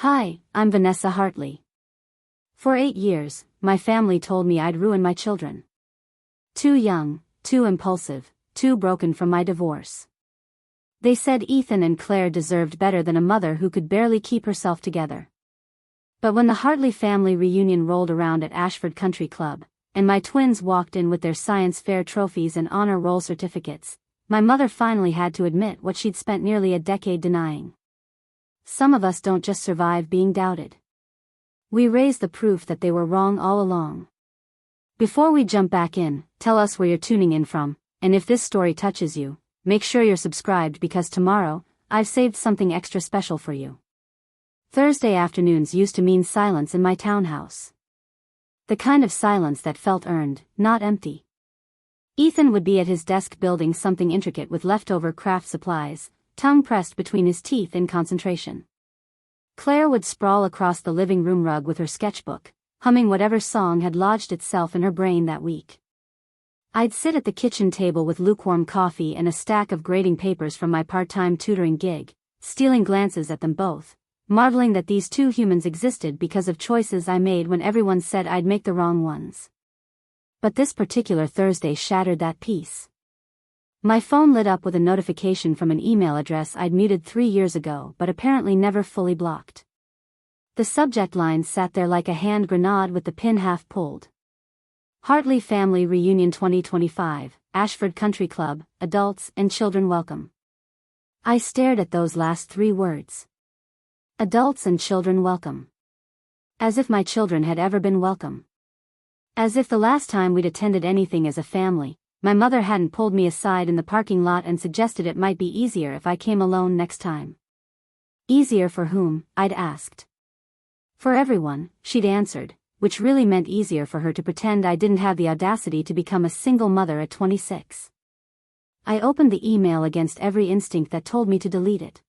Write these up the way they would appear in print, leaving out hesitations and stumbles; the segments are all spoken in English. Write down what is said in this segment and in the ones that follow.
Hi, I'm Vanessa Hartley. For 8 years, my family told me I'd ruin my children. Too young, too impulsive, too broken from my divorce. They said Ethan and Claire deserved better than a mother who could barely keep herself together. But when the Hartley Family Reunion rolled around at Ashford Country Club, and my twins walked in with their science fair trophies and honor roll certificates, my mother finally had to admit what she'd spent nearly a decade denying. Some of us don't just survive being doubted. We raise the proof that they were wrong all along. Before we jump back in, tell us where you're tuning in from, and if this story touches you, make sure you're subscribed because tomorrow, I've saved something extra special for you. Thursday afternoons used to mean silence in my townhouse. The kind of silence that felt earned, not empty. Ethan would be at his desk building something intricate with leftover craft supplies, tongue pressed between his teeth in concentration. Claire would sprawl across the living room rug with her sketchbook, humming whatever song had lodged itself in her brain that week. I'd sit at the kitchen table with lukewarm coffee and a stack of grading papers from my part-time tutoring gig, stealing glances at them both, marveling that these two humans existed because of choices I made when everyone said I'd make the wrong ones. But this particular Thursday shattered that peace. My phone lit up with a notification from an email address I'd muted 3 years ago but apparently never fully blocked. The subject line sat there like a hand grenade with the pin half pulled. Hartley Family Reunion 2025, Ashford Country Club, adults and children welcome. I stared at those last 3 words. Adults and children welcome. As if my children had ever been welcome. As if the last time we'd attended anything as a family, my mother hadn't pulled me aside in the parking lot and suggested it might be easier if I came alone next time. Easier for whom, I'd asked. For everyone, she'd answered, which really meant easier for her to pretend I didn't have the audacity to become a single mother at 26. I opened the email against every instinct that told me to delete it.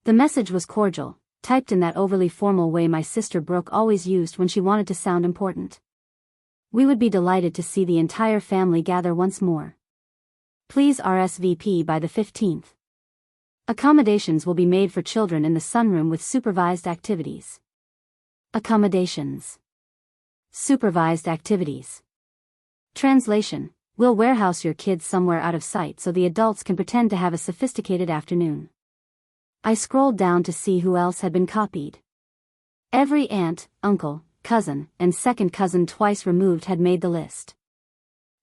The message was cordial, typed in that overly formal way my sister Brooke always used when she wanted to sound important. We would be delighted to see the entire family gather once more. Please RSVP by the 15th. Accommodations will be made for children in the sunroom with supervised activities. Accommodations. Supervised activities. Translation: we'll warehouse your kids somewhere out of sight so the adults can pretend to have a sophisticated afternoon. I scrolled down to see who else had been copied. Every aunt, uncle, cousin, and second cousin twice removed had made the list.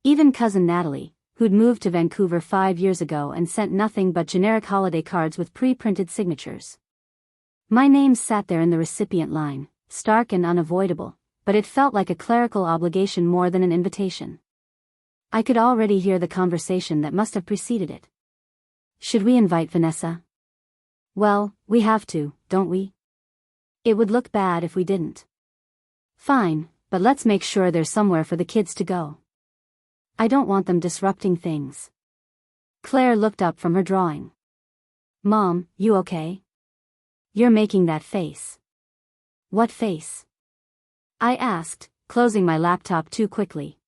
Even cousin Natalie, who'd moved to Vancouver 5 years ago and sent nothing but generic holiday cards with pre-printed signatures. My name sat there in the recipient line, stark and unavoidable, but it felt like a clerical obligation more than an invitation. I could already hear the conversation that must have preceded it. Should we invite Vanessa? Well, we have to, don't we? It would look bad if we didn't. Fine, but let's make sure there's somewhere for the kids to go. I don't want them disrupting things. Claire looked up from her drawing. Mom, you okay? You're making that face. What face? I asked, closing my laptop too quickly.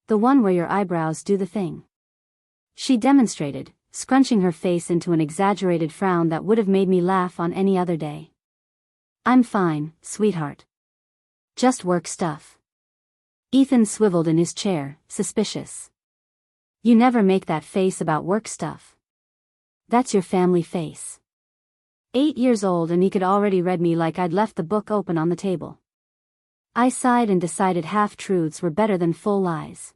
The one where your eyebrows do the thing. She demonstrated, scrunching her face into an exaggerated frown that would have made me laugh on any other day. I'm fine, sweetheart. Just work stuff. Ethan swiveled in his chair, suspicious. You never make that face about work stuff. That's your family face. 8 years old and he could already read me like I'd left the book open on the table. I sighed and decided half-truths were better than full lies.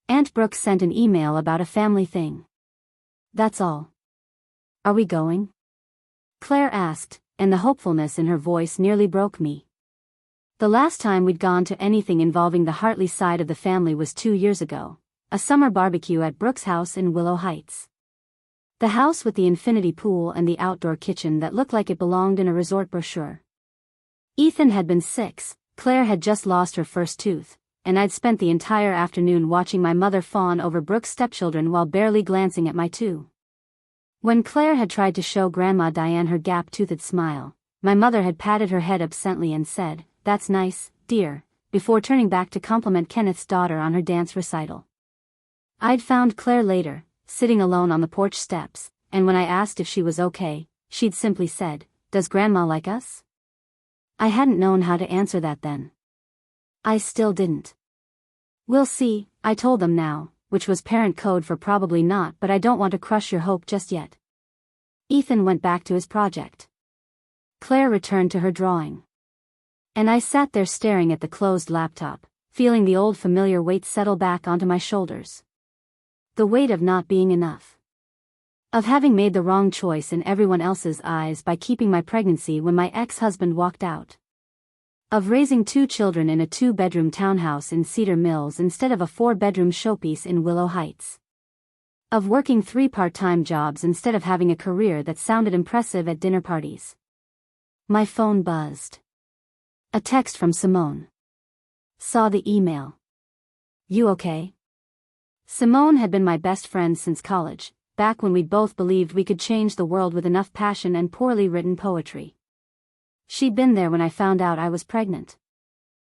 Aunt Brooke sent an email about a family thing. That's all. Are we going? Claire asked, and the hopefulness in her voice nearly broke me. The last time we'd gone to anything involving the Hartley side of the family was 2 years ago, a summer barbecue at Brooke's house in Willow Heights. The house with the infinity pool and the outdoor kitchen that looked like it belonged in a resort brochure. Ethan had been 6, Claire had just lost her first tooth, and I'd spent the entire afternoon watching my mother fawn over Brooke's stepchildren while barely glancing at my 2. When Claire had tried to show Grandma Diane her gap-toothed smile, my mother had patted her head absently and said, "That's nice, dear," before turning back to compliment Kenneth's daughter on her dance recital. I'd found Claire later, sitting alone on the porch steps, and when I asked if she was okay, she'd simply said, does Grandma like us? I hadn't known how to answer that then. I still didn't. We'll see, I told them now, which was parent code for probably not, but I don't want to crush your hope just yet. Ethan went back to his project. Claire returned to her drawing. And I sat there staring at the closed laptop, feeling the old familiar weight settle back onto my shoulders. The weight of not being enough. Of having made the wrong choice in everyone else's eyes by keeping my pregnancy when my ex-husband walked out. Of raising 2 children in a 2-bedroom townhouse in Cedar Mills instead of a 4-bedroom showpiece in Willow Heights. Of working 3 part-time jobs instead of having a career that sounded impressive at dinner parties. My phone buzzed. A text from Simone. Saw the email. You okay? Simone had been my best friend since college, back when we'd both believed we could change the world with enough passion and poorly written poetry. She'd been there when I found out I was pregnant.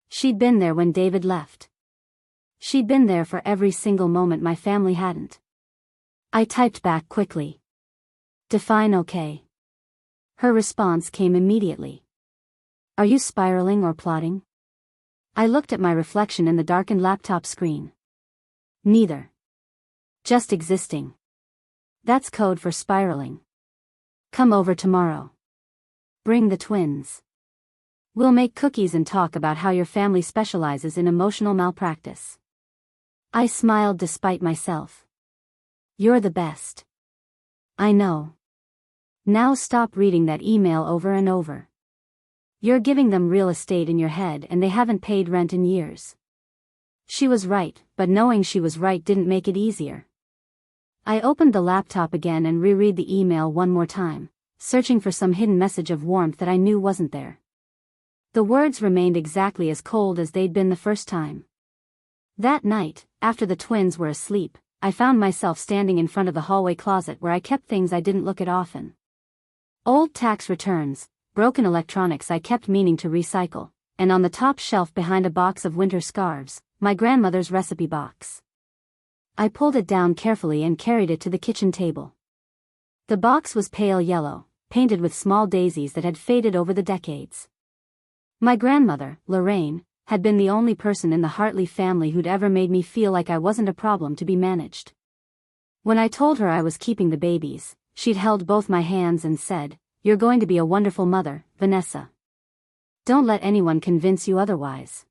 She'd been there when David left. She'd been there for every single moment my family hadn't. I typed back quickly. Define okay. Her response came immediately. Are you spiraling or plotting? I looked at my reflection in the darkened laptop screen. Neither. Just existing. That's code for spiraling. Come over tomorrow. Bring the twins. We'll make cookies and talk about how your family specializes in emotional malpractice. I smiled despite myself. You're the best. I know. Now stop reading that email over and over. You're giving them real estate in your head and they haven't paid rent in years. She was right, but knowing she was right didn't make it easier. I opened the laptop again and reread the email one more time, searching for some hidden message of warmth that I knew wasn't there. The words remained exactly as cold as they'd been the first time. That night, after the twins were asleep, I found myself standing in front of the hallway closet where I kept things I didn't look at often. Old tax returns, broken electronics I kept meaning to recycle, and on the top shelf behind a box of winter scarves, my grandmother's recipe box. I pulled it down carefully and carried it to the kitchen table. The box was pale yellow, painted with small daisies that had faded over the decades. My grandmother, Lorraine, had been the only person in the Hartley family who'd ever made me feel like I wasn't a problem to be managed. When I told her I was keeping the babies, she'd held both my hands and said, "You're going to be a wonderful mother, Vanessa. Don't let anyone convince you otherwise."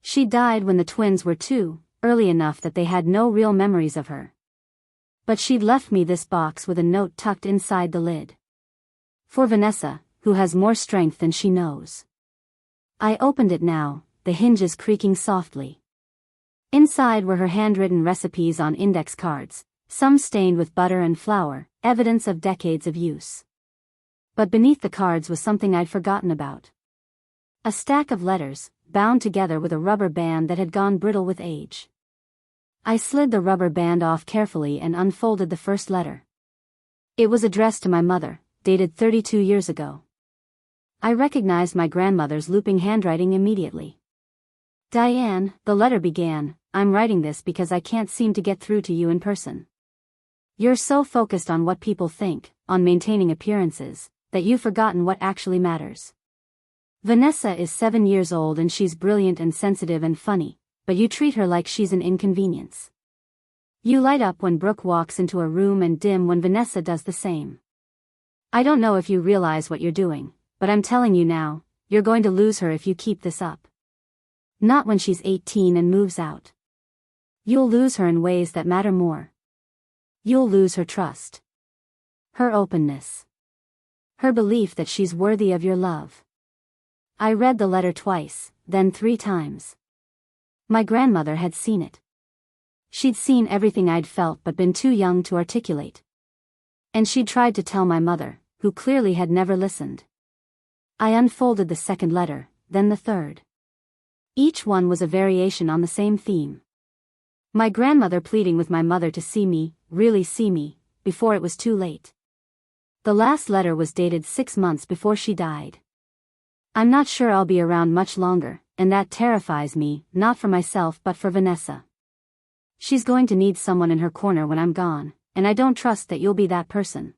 She died when the twins were 2, early enough that they had no real memories of her. But she'd left me this box with a note tucked inside the lid. For Vanessa, who has more strength than she knows. I opened it now, the hinges creaking softly. Inside were her handwritten recipes on index cards, some stained with butter and flour, evidence of decades of use. But beneath the cards was something I'd forgotten about. A stack of letters, bound together with a rubber band that had gone brittle with age. I slid the rubber band off carefully and unfolded the first letter. It was addressed to my mother, dated 32 years ago. I recognized my grandmother's looping handwriting immediately. Diane, the letter began, I'm writing this because I can't seem to get through to you in person. You're so focused on what people think, on maintaining appearances, that you've forgotten what actually matters. Vanessa is 7 years old and she's brilliant and sensitive and funny, but you treat her like she's an inconvenience. You light up when Brooke walks into a room and dim when Vanessa does the same. I don't know if you realize what you're doing, but I'm telling you now, you're going to lose her if you keep this up. Not when she's 18 and moves out. You'll lose her in ways that matter more. You'll lose her trust. Her openness. Her belief that she's worthy of your love. I read the letter twice, then 3 times. My grandmother had seen it. She'd seen everything I'd felt but been too young to articulate. And she'd tried to tell my mother, who clearly had never listened. I unfolded the second letter, then the third. Each one was a variation on the same theme. My grandmother pleading with my mother to see me, really see me, before it was too late. The last letter was dated 6 months before she died. I'm not sure I'll be around much longer, and that terrifies me, not for myself but for Vanessa. She's going to need someone in her corner when I'm gone, and I don't trust that you'll be that person.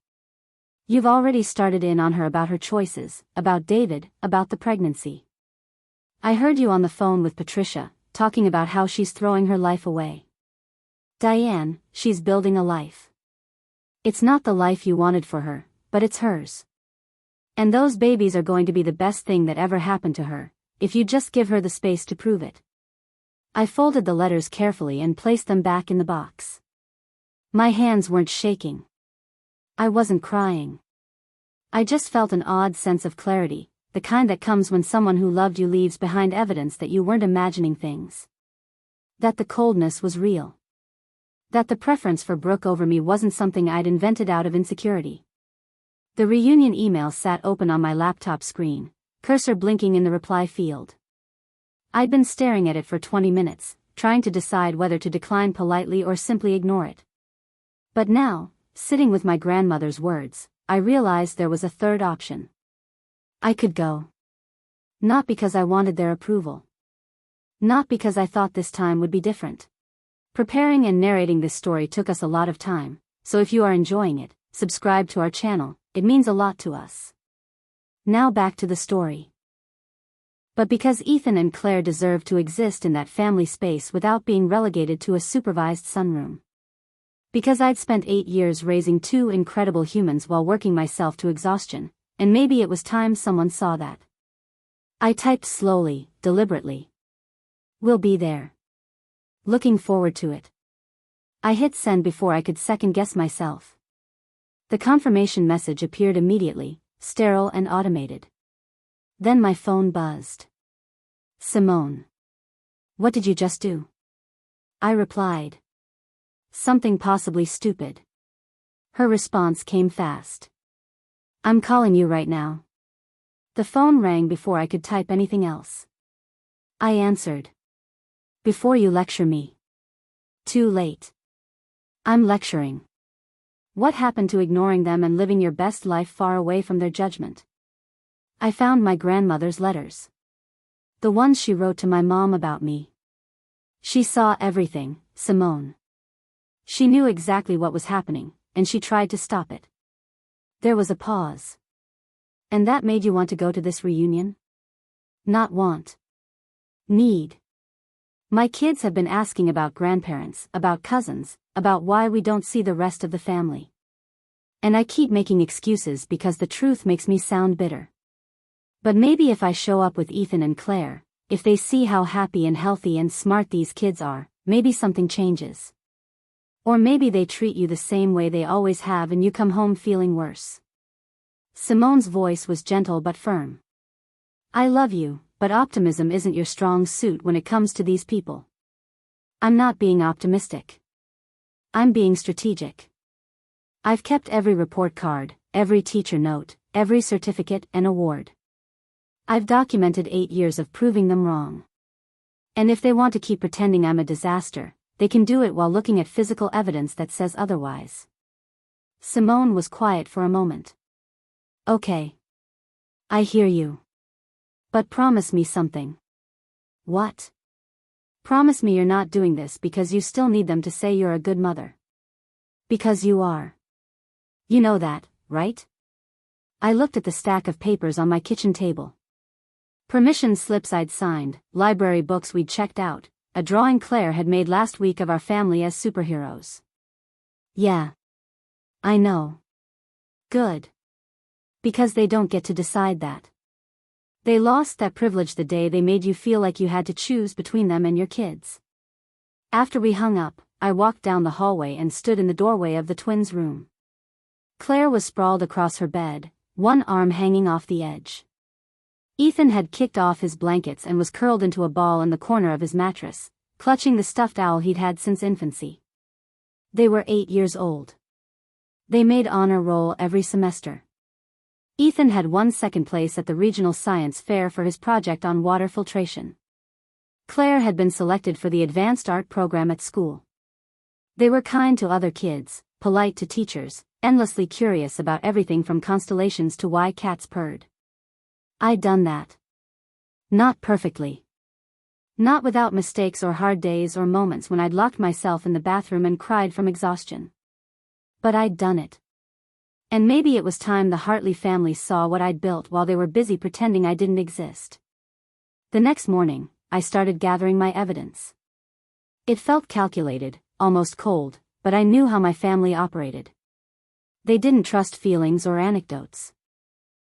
You've already started in on her about her choices, about David, about the pregnancy. I heard you on the phone with Patricia, talking about how she's throwing her life away. Diane, she's building a life. It's not the life you wanted for her, but it's hers. And those babies are going to be the best thing that ever happened to her, if you just give her the space to prove it. I folded the letters carefully and placed them back in the box. My hands weren't shaking. I wasn't crying. I just felt an odd sense of clarity, the kind that comes when someone who loved you leaves behind evidence that you weren't imagining things. That the coldness was real. That the preference for Brooke over me wasn't something I'd invented out of insecurity. The reunion email sat open on my laptop screen, cursor blinking in the reply field. I'd been staring at it for 20 minutes, trying to decide whether to decline politely or simply ignore it. But now, sitting with my grandmother's words, I realized there was a third option. I could go. Not because I wanted their approval. Not because I thought this time would be different. Preparing and narrating this story took us a lot of time, so if you are enjoying it, subscribe to our channel, it means a lot to us. Now back to the story. But because Ethan and Claire deserved to exist in that family space without being relegated to a supervised sunroom. Because I'd spent 8 years raising 2 incredible humans while working myself to exhaustion, and maybe it was time someone saw that. I typed slowly, deliberately. We'll be there. Looking forward to it. I hit send before I could second-guess myself. The confirmation message appeared immediately, sterile and automated. Then my phone buzzed. Simone. What did you just do? I replied. Something possibly stupid. Her response came fast. I'm calling you right now. The phone rang before I could type anything else. I answered. Before you lecture me. Too late. I'm lecturing. What happened to ignoring them and living your best life far away from their judgment? I found my grandmother's letters. The ones she wrote to my mom about me. She saw everything, Simone. She knew exactly what was happening, and she tried to stop it. There was a pause. And that made you want to go to this reunion? Not want. Need. My kids have been asking about grandparents, about cousins, about why we don't see the rest of the family. And I keep making excuses because the truth makes me sound bitter. But maybe if I show up with Ethan and Claire, if they see how happy and healthy and smart these kids are, maybe something changes. Or maybe they treat you the same way they always have and you come home feeling worse. Simone's voice was gentle but firm. I love you, but optimism isn't your strong suit when it comes to these people. I'm not being optimistic. I'm being strategic. I've kept every report card, every teacher note, every certificate and award. I've documented 8 years of proving them wrong. And if they want to keep pretending I'm a disaster, they can do it while looking at physical evidence that says otherwise. Simone was quiet for a moment. Okay. I hear you. But promise me something. What? Promise me you're not doing this because you still need them to say you're a good mother. Because you are. You know that, right? I looked at the stack of papers on my kitchen table. Permission slips I'd signed, library books we'd checked out, a drawing Claire had made last week of our family as superheroes. Yeah. I know. Good. Because they don't get to decide that. They lost that privilege the day they made you feel like you had to choose between them and your kids. After we hung up, I walked down the hallway and stood in the doorway of the twins' room. Claire was sprawled across her bed, one arm hanging off the edge. Ethan had kicked off his blankets and was curled into a ball in the corner of his mattress, clutching the stuffed owl he'd had since infancy. They were 8 years old. They made honor roll every semester. Ethan had won second place at the regional science fair for his project on water filtration. Claire had been selected for the advanced art program at school. They were kind to other kids, polite to teachers, endlessly curious about everything from constellations to why cats purred. I'd done that. Not perfectly. Not without mistakes or hard days or moments when I'd locked myself in the bathroom and cried from exhaustion. But I'd done it. And maybe it was time the Hartley family saw what I'd built while they were busy pretending I didn't exist. The next morning, I started gathering my evidence. It felt calculated, almost cold, but I knew how my family operated. They didn't trust feelings or anecdotes.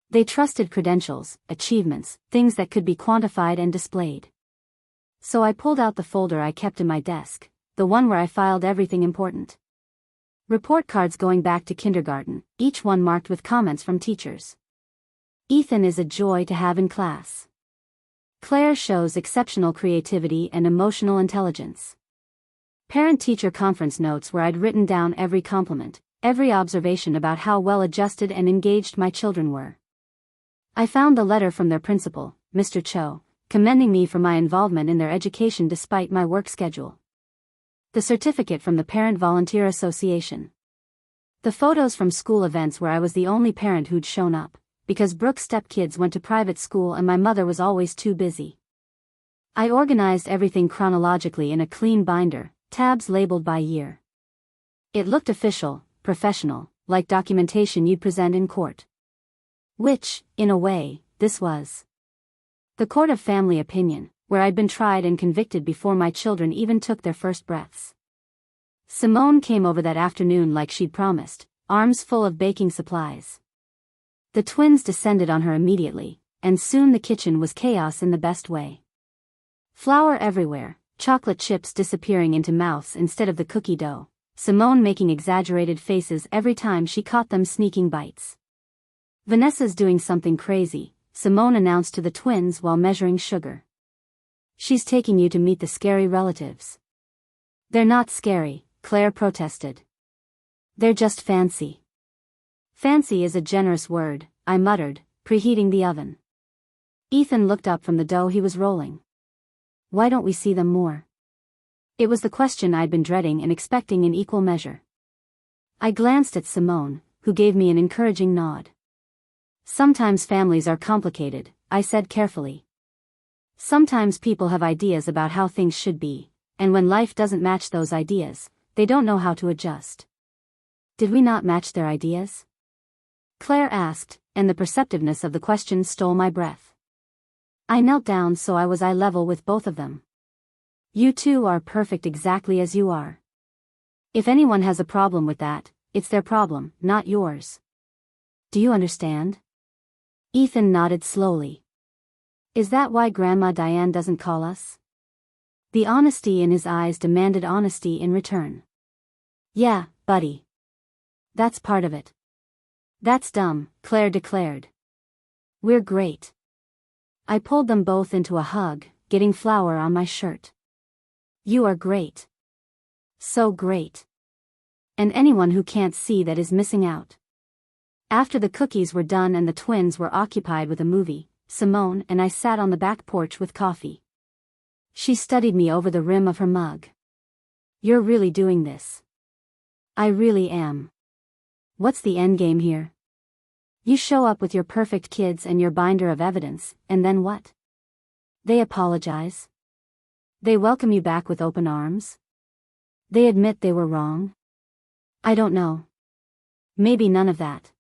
They trusted credentials, achievements, things that could be quantified and displayed. So I pulled out the folder I kept in my desk, the one where I filed everything important. Report cards going back to kindergarten, each one marked with comments from teachers. Ethan is a joy to have in class. Claire shows exceptional creativity and emotional intelligence. Parent-teacher conference notes where I'd written down every compliment, every observation about how well-adjusted and engaged my children were. I found the letter from their principal, Mr. Cho, commending me for my involvement in their education despite my work schedule. The certificate from the Parent Volunteer Association. The photos from school events where I was the only parent who'd shown up, because Brooke's stepkids went to private school and my mother was always too busy. I organized everything chronologically in a clean binder, tabs labeled by year. It looked official, professional, like documentation you'd present in court. Which, in a way, this was. The court of family opinion, where I'd been tried and convicted before my children even took their first breaths. Simone came over that afternoon like she'd promised, arms full of baking supplies. The twins descended on her immediately, and soon the kitchen was chaos in the best way. Flour everywhere, chocolate chips disappearing into mouths instead of the cookie dough, Simone making exaggerated faces every time she caught them sneaking bites. Vanessa's doing something crazy, Simone announced to the twins while measuring sugar. She's taking you to meet the scary relatives. They're not scary, Claire protested. They're just fancy. Fancy is a generous word, I muttered, preheating the oven. Ethan looked up from the dough he was rolling. Why don't we see them more? It was the question I'd been dreading and expecting in equal measure. I glanced at Simone, who gave me an encouraging nod. Sometimes families are complicated, I said carefully. Sometimes people have ideas about how things should be, and when life doesn't match those ideas, they don't know how to adjust. Did we not match their ideas? Claire asked, and the perceptiveness of the question stole my breath. I knelt down so I was eye level with both of them. You two are perfect exactly as you are. If anyone has a problem with that, it's their problem, not yours. Do you understand? Ethan nodded slowly. Is that why Grandma Diane doesn't call us? The honesty in his eyes demanded honesty in return. Yeah, buddy. That's part of it. That's dumb, Claire declared. We're great. I pulled them both into a hug, getting flour on my shirt. You are great. So great. And anyone who can't see that is missing out. After the cookies were done and the twins were occupied with a movie, Simone and I sat on the back porch with coffee. She studied me over the rim of her mug. You're really doing this. I really am. What's the end game here? You show up with your perfect kids and your binder of evidence, and then what? They apologize. They welcome you back with open arms. They admit they were wrong. I don't know. Maybe none of that.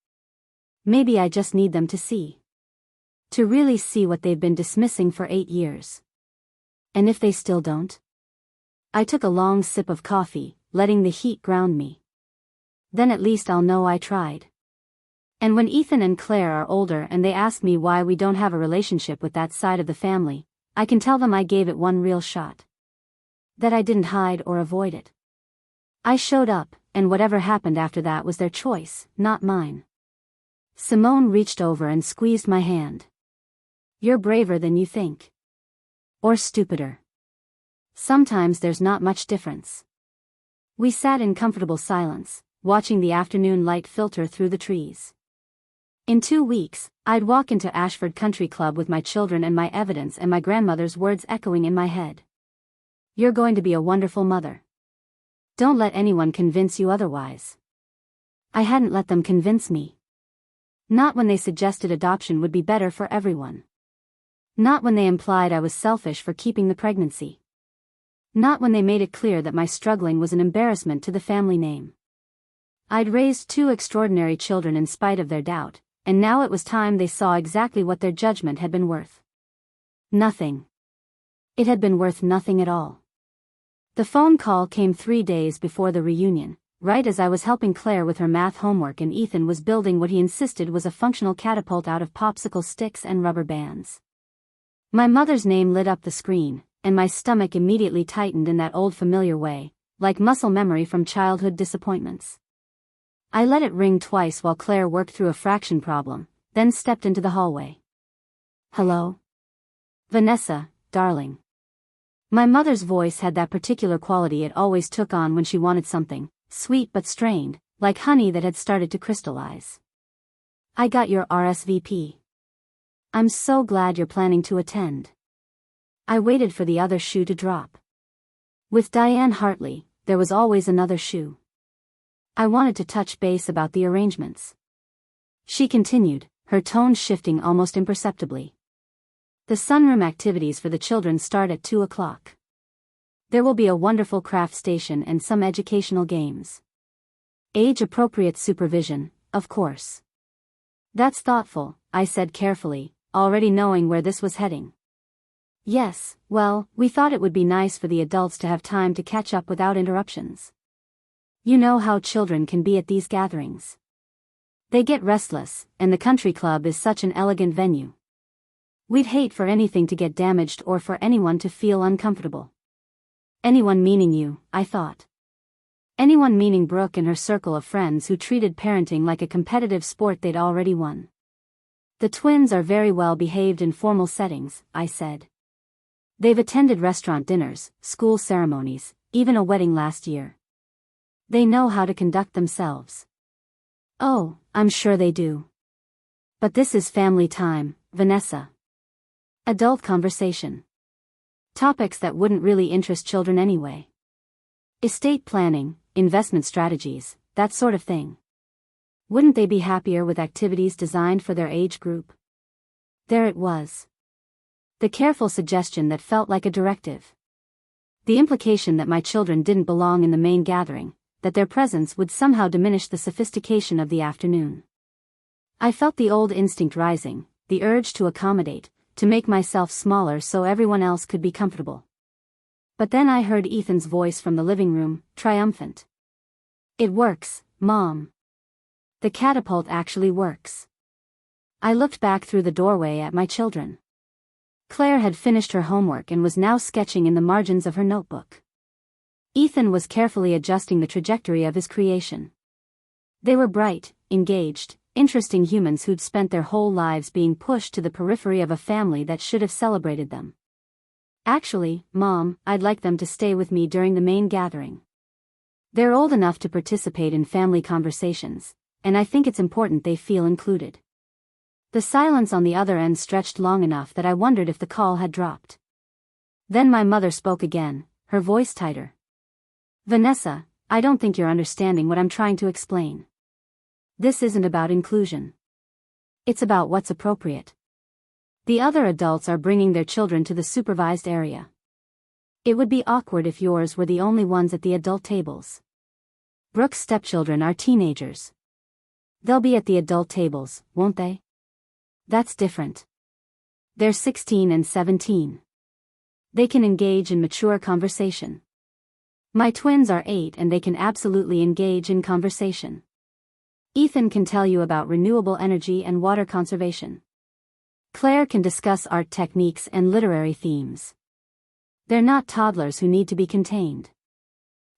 Maybe I just need them to see. To really see what they've been dismissing for 8 years. And if they still don't? I took a long sip of coffee, letting the heat ground me. Then at least I'll know I tried. And when Ethan and Claire are older and they ask me why we don't have a relationship with that side of the family, I can tell them I gave it one real shot. That I didn't hide or avoid it. I showed up, and whatever happened after that was their choice, not mine. Simone reached over and squeezed my hand. You're braver than you think. Or stupider. Sometimes there's not much difference. We sat in comfortable silence, watching the afternoon light filter through the trees. In 2 weeks, I'd walk into Ashford Country Club with my children and my evidence and my grandmother's words echoing in my head. You're going to be a wonderful mother. Don't let anyone convince you otherwise. I hadn't let them convince me. Not when they suggested adoption would be better for everyone. Not when they implied I was selfish for keeping the pregnancy. Not when they made it clear that my struggling was an embarrassment to the family name. I'd raised two extraordinary children in spite of their doubt, and now it was time they saw exactly what their judgment had been worth. Nothing. It had been worth nothing at all. The phone call came 3 days before the reunion, right as I was helping Claire with her math homework and Ethan was building what he insisted was a functional catapult out of popsicle sticks and rubber bands. My mother's name lit up the screen, and my stomach immediately tightened in that old familiar way, like muscle memory from childhood disappointments. I let it ring twice while Claire worked through a fraction problem, then stepped into the hallway. "Hello? Vanessa, darling." My mother's voice had that particular quality it always took on when she wanted something, sweet but strained, like honey that had started to crystallize. "I got your RSVP. I'm so glad you're planning to attend." I waited for the other shoe to drop. With Diane Hartley, there was always another shoe. I wanted to touch base about the arrangements. She continued, her tone shifting almost imperceptibly. "The sunroom activities for the children start at 2 o'clock. There will be a wonderful craft station and some educational games. Age-appropriate supervision, of course." "That's thoughtful," I said carefully, already knowing where this was heading. "Yes, well, we thought it would be nice for the adults to have time to catch up without interruptions. You know how children can be at these gatherings. They get restless, and the country club is such an elegant venue. We'd hate for anything to get damaged or for anyone to feel uncomfortable." Anyone meaning you, I thought. Anyone meaning Brooke and her circle of friends who treated parenting like a competitive sport they'd already won. "The twins are very well behaved in formal settings," I said. "They've attended restaurant dinners, school ceremonies, even a wedding last year. They know how to conduct themselves." "Oh, I'm sure they do. But this is family time, Vanessa. Adult conversation. Topics that wouldn't really interest children anyway. Estate planning, investment strategies, that sort of thing. Wouldn't they be happier with activities designed for their age group?" There it was. The careful suggestion that felt like a directive. The implication that my children didn't belong in the main gathering, that their presence would somehow diminish the sophistication of the afternoon. I felt the old instinct rising, the urge to accommodate, to make myself smaller so everyone else could be comfortable. But then I heard Ethan's voice from the living room, triumphant. "It works, Mom. The catapult actually works." I looked back through the doorway at my children. Claire had finished her homework and was now sketching in the margins of her notebook. Ethan was carefully adjusting the trajectory of his creation. They were bright, engaged, interesting humans who'd spent their whole lives being pushed to the periphery of a family that should have celebrated them. "Actually, Mom, I'd like them to stay with me during the main gathering. They're old enough to participate in family conversations, and I think it's important they feel included." The silence on the other end stretched long enough that I wondered if the call had dropped. Then my mother spoke again, her voice tighter. "Vanessa, I don't think you're understanding what I'm trying to explain. This isn't about inclusion. It's about what's appropriate. The other adults are bringing their children to the supervised area. It would be awkward if yours were the only ones at the adult tables. Brooke's stepchildren are teenagers. They'll be at the adult tables, won't they? That's different. They're 16 and 17. They can engage in mature conversation. My twins are 8 and they can absolutely engage in conversation. Ethan can tell you about renewable energy and water conservation. Claire can discuss art techniques and literary themes. They're not toddlers who need to be contained."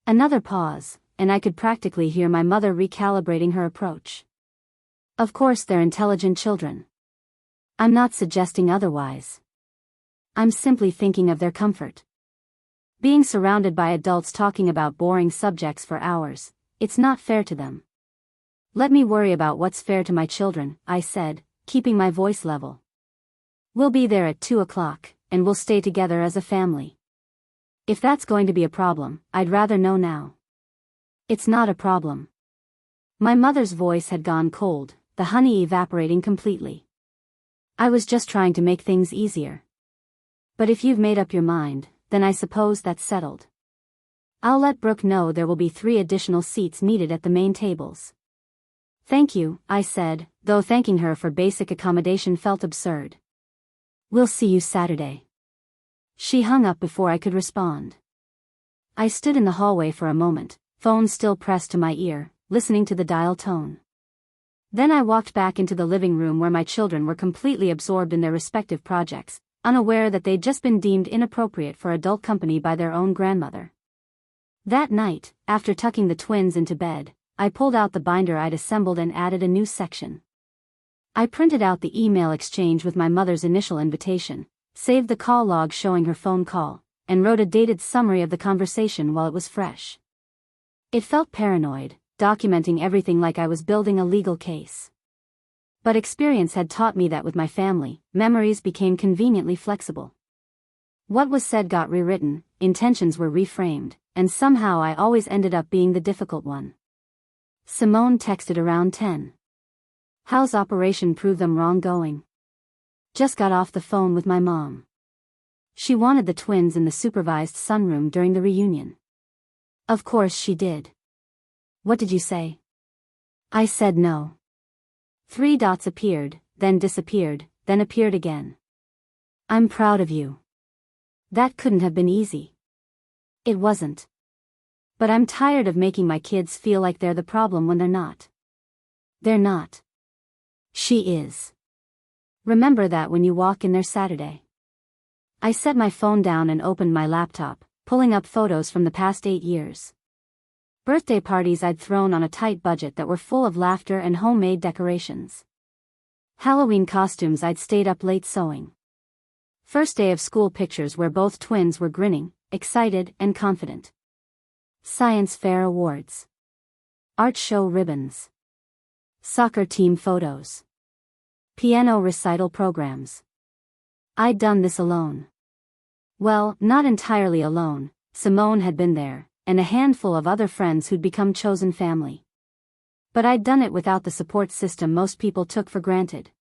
Another pause, and I could practically hear my mother recalibrating her approach. "Of course they're intelligent children. I'm not suggesting otherwise. I'm simply thinking of their comfort. Being surrounded by adults talking about boring subjects for hours, it's not fair to them. Let me worry about what's fair to my children," I said, keeping my voice level. "We'll be there at 2 o'clock, and we'll stay together as a family. If that's going to be a problem, I'd rather know now." "It's not a problem." My mother's voice had gone cold, the honey evaporating completely. "I was just trying to make things easier. But if you've made up your mind, then I suppose that's settled." I'll let Brooke know there will be 3 additional seats needed at the main tables. Thank you, I said, though thanking her for basic accommodation felt absurd. We'll see you Saturday. She hung up before I could respond. I stood in the hallway for a moment, phone still pressed to my ear, listening to the dial tone. Then I walked back into the living room where my children were completely absorbed in their respective projects, unaware that they'd just been deemed inappropriate for adult company by their own grandmother. That night, after tucking the twins into bed, I pulled out the binder I'd assembled and added a new section. I printed out the email exchange with my mother's initial invitation, saved the call log showing her phone call, and wrote a dated summary of the conversation while it was fresh. It felt paranoid, documenting everything like I was building a legal case. But experience had taught me that with my family, memories became conveniently flexible. What was said got rewritten, intentions were reframed, and somehow I always ended up being the difficult one. Simone texted around 10. How's operation prove them wrong going? Just got off the phone with my mom. She wanted the twins in the supervised sunroom during the reunion. Of course she did. What did you say? I said no. 3 dots appeared, then disappeared, then appeared again. I'm proud of you. That couldn't have been easy. It wasn't. But I'm tired of making my kids feel like they're the problem when they're not. They're not. She is. Remember that when you walk in there Saturday. I set my phone down and opened my laptop, pulling up photos from the past 8 years. Birthday parties I'd thrown on a tight budget that were full of laughter and homemade decorations. Halloween costumes I'd stayed up late sewing. First day of school pictures where both twins were grinning, excited and confident. Science fair awards. Art show ribbons. Soccer team photos. Piano recital programs. I'd done this alone. Well, not entirely alone. Simone had been there, and a handful of other friends who'd become chosen family. But I'd done it without the support system most people took for granted.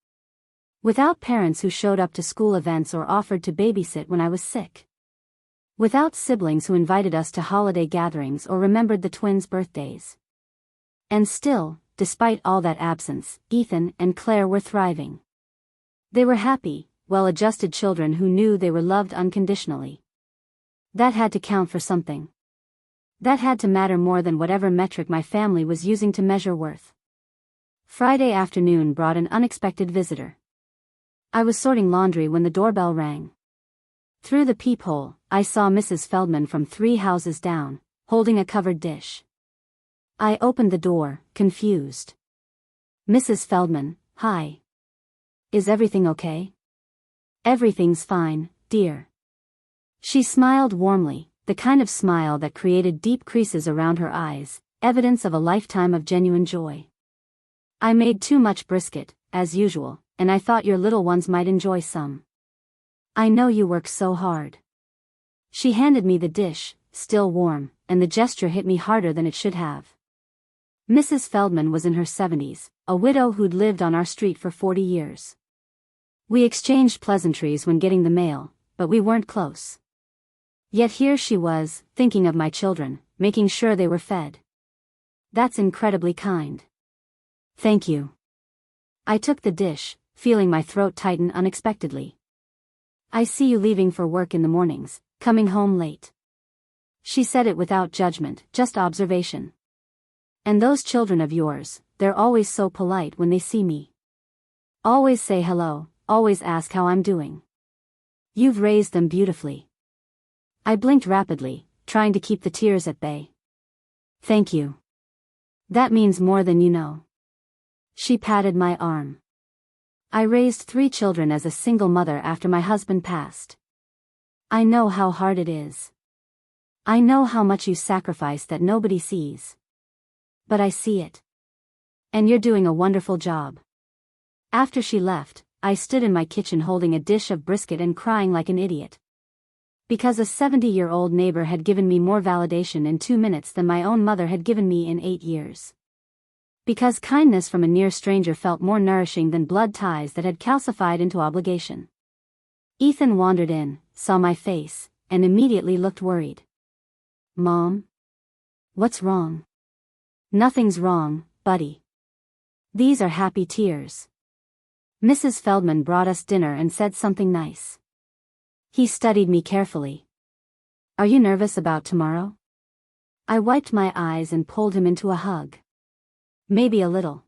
Without parents who showed up to school events or offered to babysit when I was sick. Without siblings who invited us to holiday gatherings or remembered the twins' birthdays. And still, despite all that absence, Ethan and Claire were thriving. They were happy, well-adjusted children who knew they were loved unconditionally. That had to count for something. That had to matter more than whatever metric my family was using to measure worth. Friday afternoon brought an unexpected visitor. I was sorting laundry when the doorbell rang. Through the peephole, I saw Mrs. Feldman from 3 houses down, holding a covered dish. I opened the door, confused. Mrs. Feldman, hi. Is everything okay? Everything's fine, dear. She smiled warmly, the kind of smile that created deep creases around her eyes, evidence of a lifetime of genuine joy. I made too much brisket, as usual, and I thought your little ones might enjoy some. I know you work so hard. She handed me the dish, still warm, and the gesture hit me harder than it should have. Mrs. Feldman was in her 70s, a widow who'd lived on our street for 40 years. We exchanged pleasantries when getting the mail, but we weren't close. Yet here she was, thinking of my children, making sure they were fed. That's incredibly kind. Thank you. I took the dish, feeling my throat tighten unexpectedly. I see you leaving for work in the mornings, coming home late. She said it without judgment, just observation. And those children of yours, they're always so polite when they see me. Always say hello, always ask how I'm doing. You've raised them beautifully. I blinked rapidly, trying to keep the tears at bay. Thank you. That means more than you know. She patted my arm. I raised 3 children as a single mother after my husband passed. I know how hard it is. I know how much you sacrifice that nobody sees. But I see it. And you're doing a wonderful job. After she left, I stood in my kitchen holding a dish of brisket and crying like an idiot. Because a 70-year-old neighbor had given me more validation in 2 minutes than my own mother had given me in 8 years. Because kindness from a near stranger felt more nourishing than blood ties that had calcified into obligation. Ethan wandered in, saw my face, and immediately looked worried. Mom? What's wrong? Nothing's wrong, buddy. These are happy tears. Mrs. Feldman brought us dinner and said something nice. He studied me carefully. Are you nervous about tomorrow? I wiped my eyes and pulled him into a hug. Maybe a little.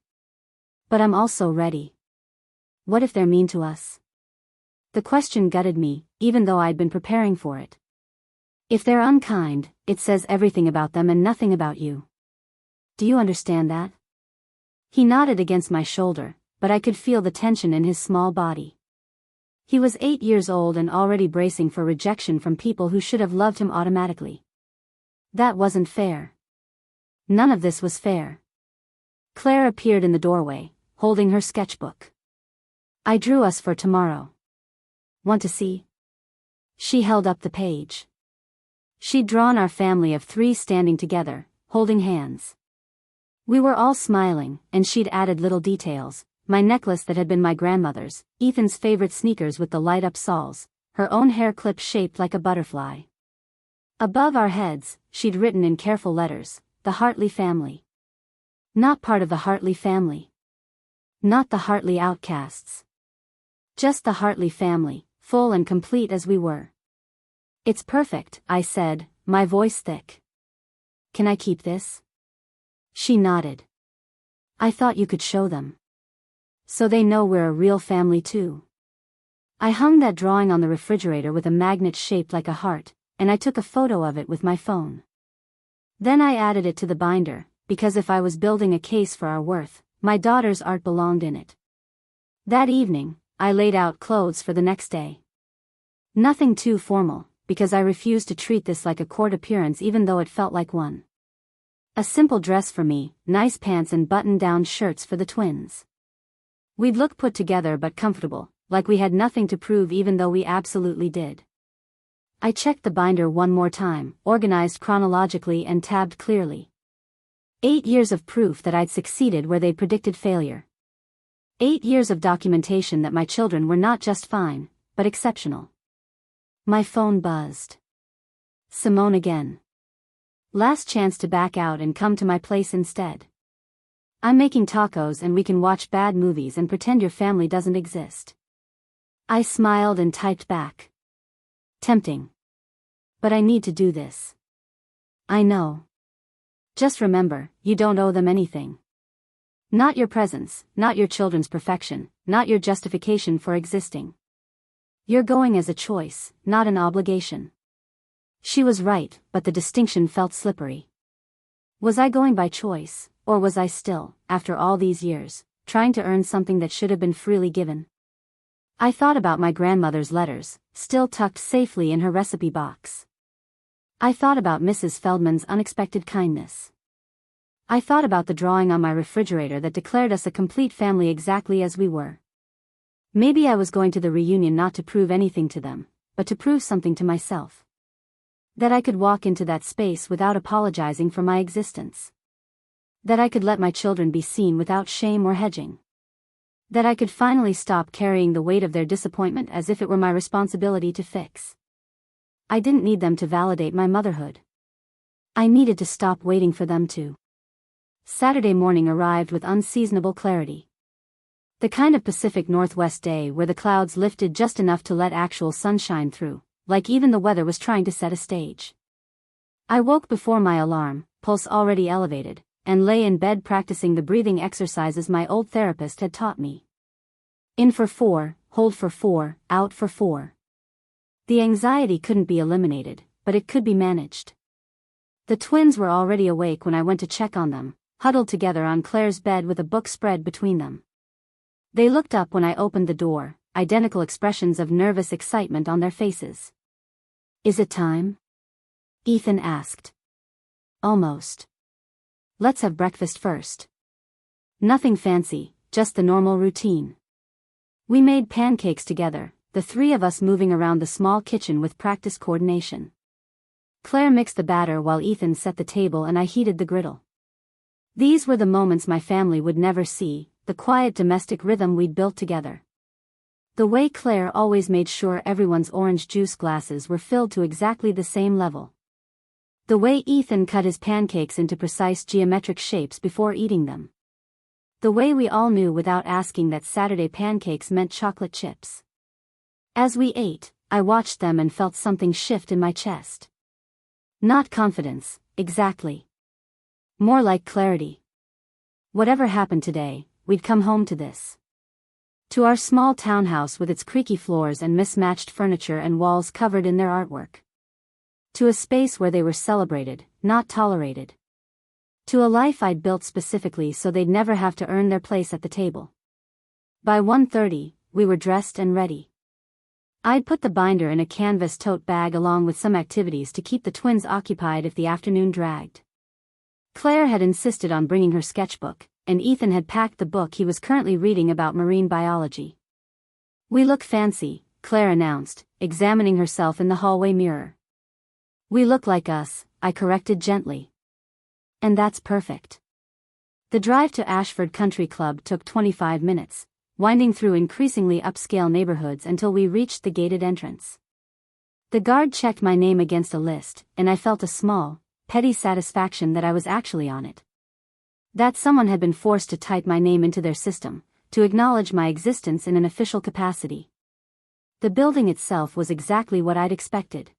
But I'm also ready. What if they're mean to us? The question gutted me, even though I'd been preparing for it. If they're unkind, it says everything about them and nothing about you. Do you understand that? He nodded against my shoulder, but I could feel the tension in his small body. He was 8 years old and already bracing for rejection from people who should have loved him automatically. That wasn't fair. None of this was fair. Claire appeared in the doorway, holding her sketchbook. I drew us for tomorrow. Want to see? She held up the page. She'd drawn our family of 3 standing together, holding hands. We were all smiling, and she'd added little details: my necklace that had been my grandmother's, Ethan's favorite sneakers with the light-up soles, her own hair clip shaped like a butterfly. Above our heads, she'd written in careful letters, "The Hartley family." Not part of the Hartley family. Not the Hartley outcasts. Just the Hartley family, full and complete as we were. It's perfect, I said, my voice thick. Can I keep this? She nodded. I thought you could show them. So they know we're a real family too. I hung that drawing on the refrigerator with a magnet shaped like a heart, and I took a photo of it with my phone. Then I added it to the binder, because if I was building a case for our worth, my daughter's art belonged in it. That evening, I laid out clothes for the next day. Nothing too formal, because I refused to treat this like a court appearance even though it felt like one. A simple dress for me, nice pants and button-down shirts for the twins. We'd look put together but comfortable, like we had nothing to prove even though we absolutely did. I checked the binder one more time, organized chronologically and tabbed clearly. 8 years of proof that I'd succeeded where they'd predicted failure. 8 years of documentation that my children were not just fine, but exceptional. My phone buzzed. Simone again. Last chance to back out and come to my place instead. I'm making tacos and we can watch bad movies and pretend your family doesn't exist. I smiled and typed back. Tempting. But I need to do this. I know. Just remember, you don't owe them anything. Not your presence, not your children's perfection, not your justification for existing. You're going as a choice, not an obligation. She was right, but the distinction felt slippery. Was I going by choice, or was I still, after all these years, trying to earn something that should have been freely given? I thought about my grandmother's letters, still tucked safely in her recipe box. I thought about Mrs. Feldman's unexpected kindness. I thought about the drawing on my refrigerator that declared us a complete family exactly as we were. Maybe I was going to the reunion not to prove anything to them, but to prove something to myself. That I could walk into that space without apologizing for my existence. That I could let my children be seen without shame or hedging. That I could finally stop carrying the weight of their disappointment as if it were my responsibility to fix. I didn't need them to validate my motherhood. I needed to stop waiting for them to. Saturday morning arrived with unseasonable clarity. The kind of Pacific Northwest day where the clouds lifted just enough to let actual sunshine through, like even the weather was trying to set a stage. I woke before my alarm, pulse already elevated, and lay in bed practicing the breathing exercises my old therapist had taught me. In for 4, hold for 4, out for 4. The anxiety couldn't be eliminated, but it could be managed. The twins were already awake when I went to check on them, huddled together on Claire's bed with a book spread between them. They looked up when I opened the door, identical expressions of nervous excitement on their faces. Is it time? Ethan asked. Almost. Let's have breakfast first. Nothing fancy, just the normal routine. We made pancakes together, the 3 of us moving around the small kitchen with practice coordination. Claire mixed the batter while Ethan set the table and I heated the griddle. These were the moments my family would never see, the quiet domestic rhythm we'd built together. The way Claire always made sure everyone's orange juice glasses were filled to exactly the same level. The way Ethan cut his pancakes into precise geometric shapes before eating them. The way we all knew without asking that Saturday pancakes meant chocolate chips. As we ate, I watched them and felt something shift in my chest. Not confidence, exactly. More like clarity. Whatever happened today, we'd come home to this. To our small townhouse with its creaky floors and mismatched furniture and walls covered in their artwork. To a space where they were celebrated, not tolerated. To a life I'd built specifically so they'd never have to earn their place at the table. By 1:30, we were dressed and ready. I'd put the binder in a canvas tote bag along with some activities to keep the twins occupied if the afternoon dragged. Claire had insisted on bringing her sketchbook, and Ethan had packed the book he was currently reading about marine biology. "We look fancy," Claire announced, examining herself in the hallway mirror. "We look like us," I corrected gently. "And that's perfect." The drive to Ashford Country Club took 25 minutes, winding through increasingly upscale neighborhoods until we reached the gated entrance. The guard checked my name against a list, and I felt a small, petty satisfaction that I was actually on it. That someone had been forced to type my name into their system, to acknowledge my existence in an official capacity. The building itself was exactly what I'd expected.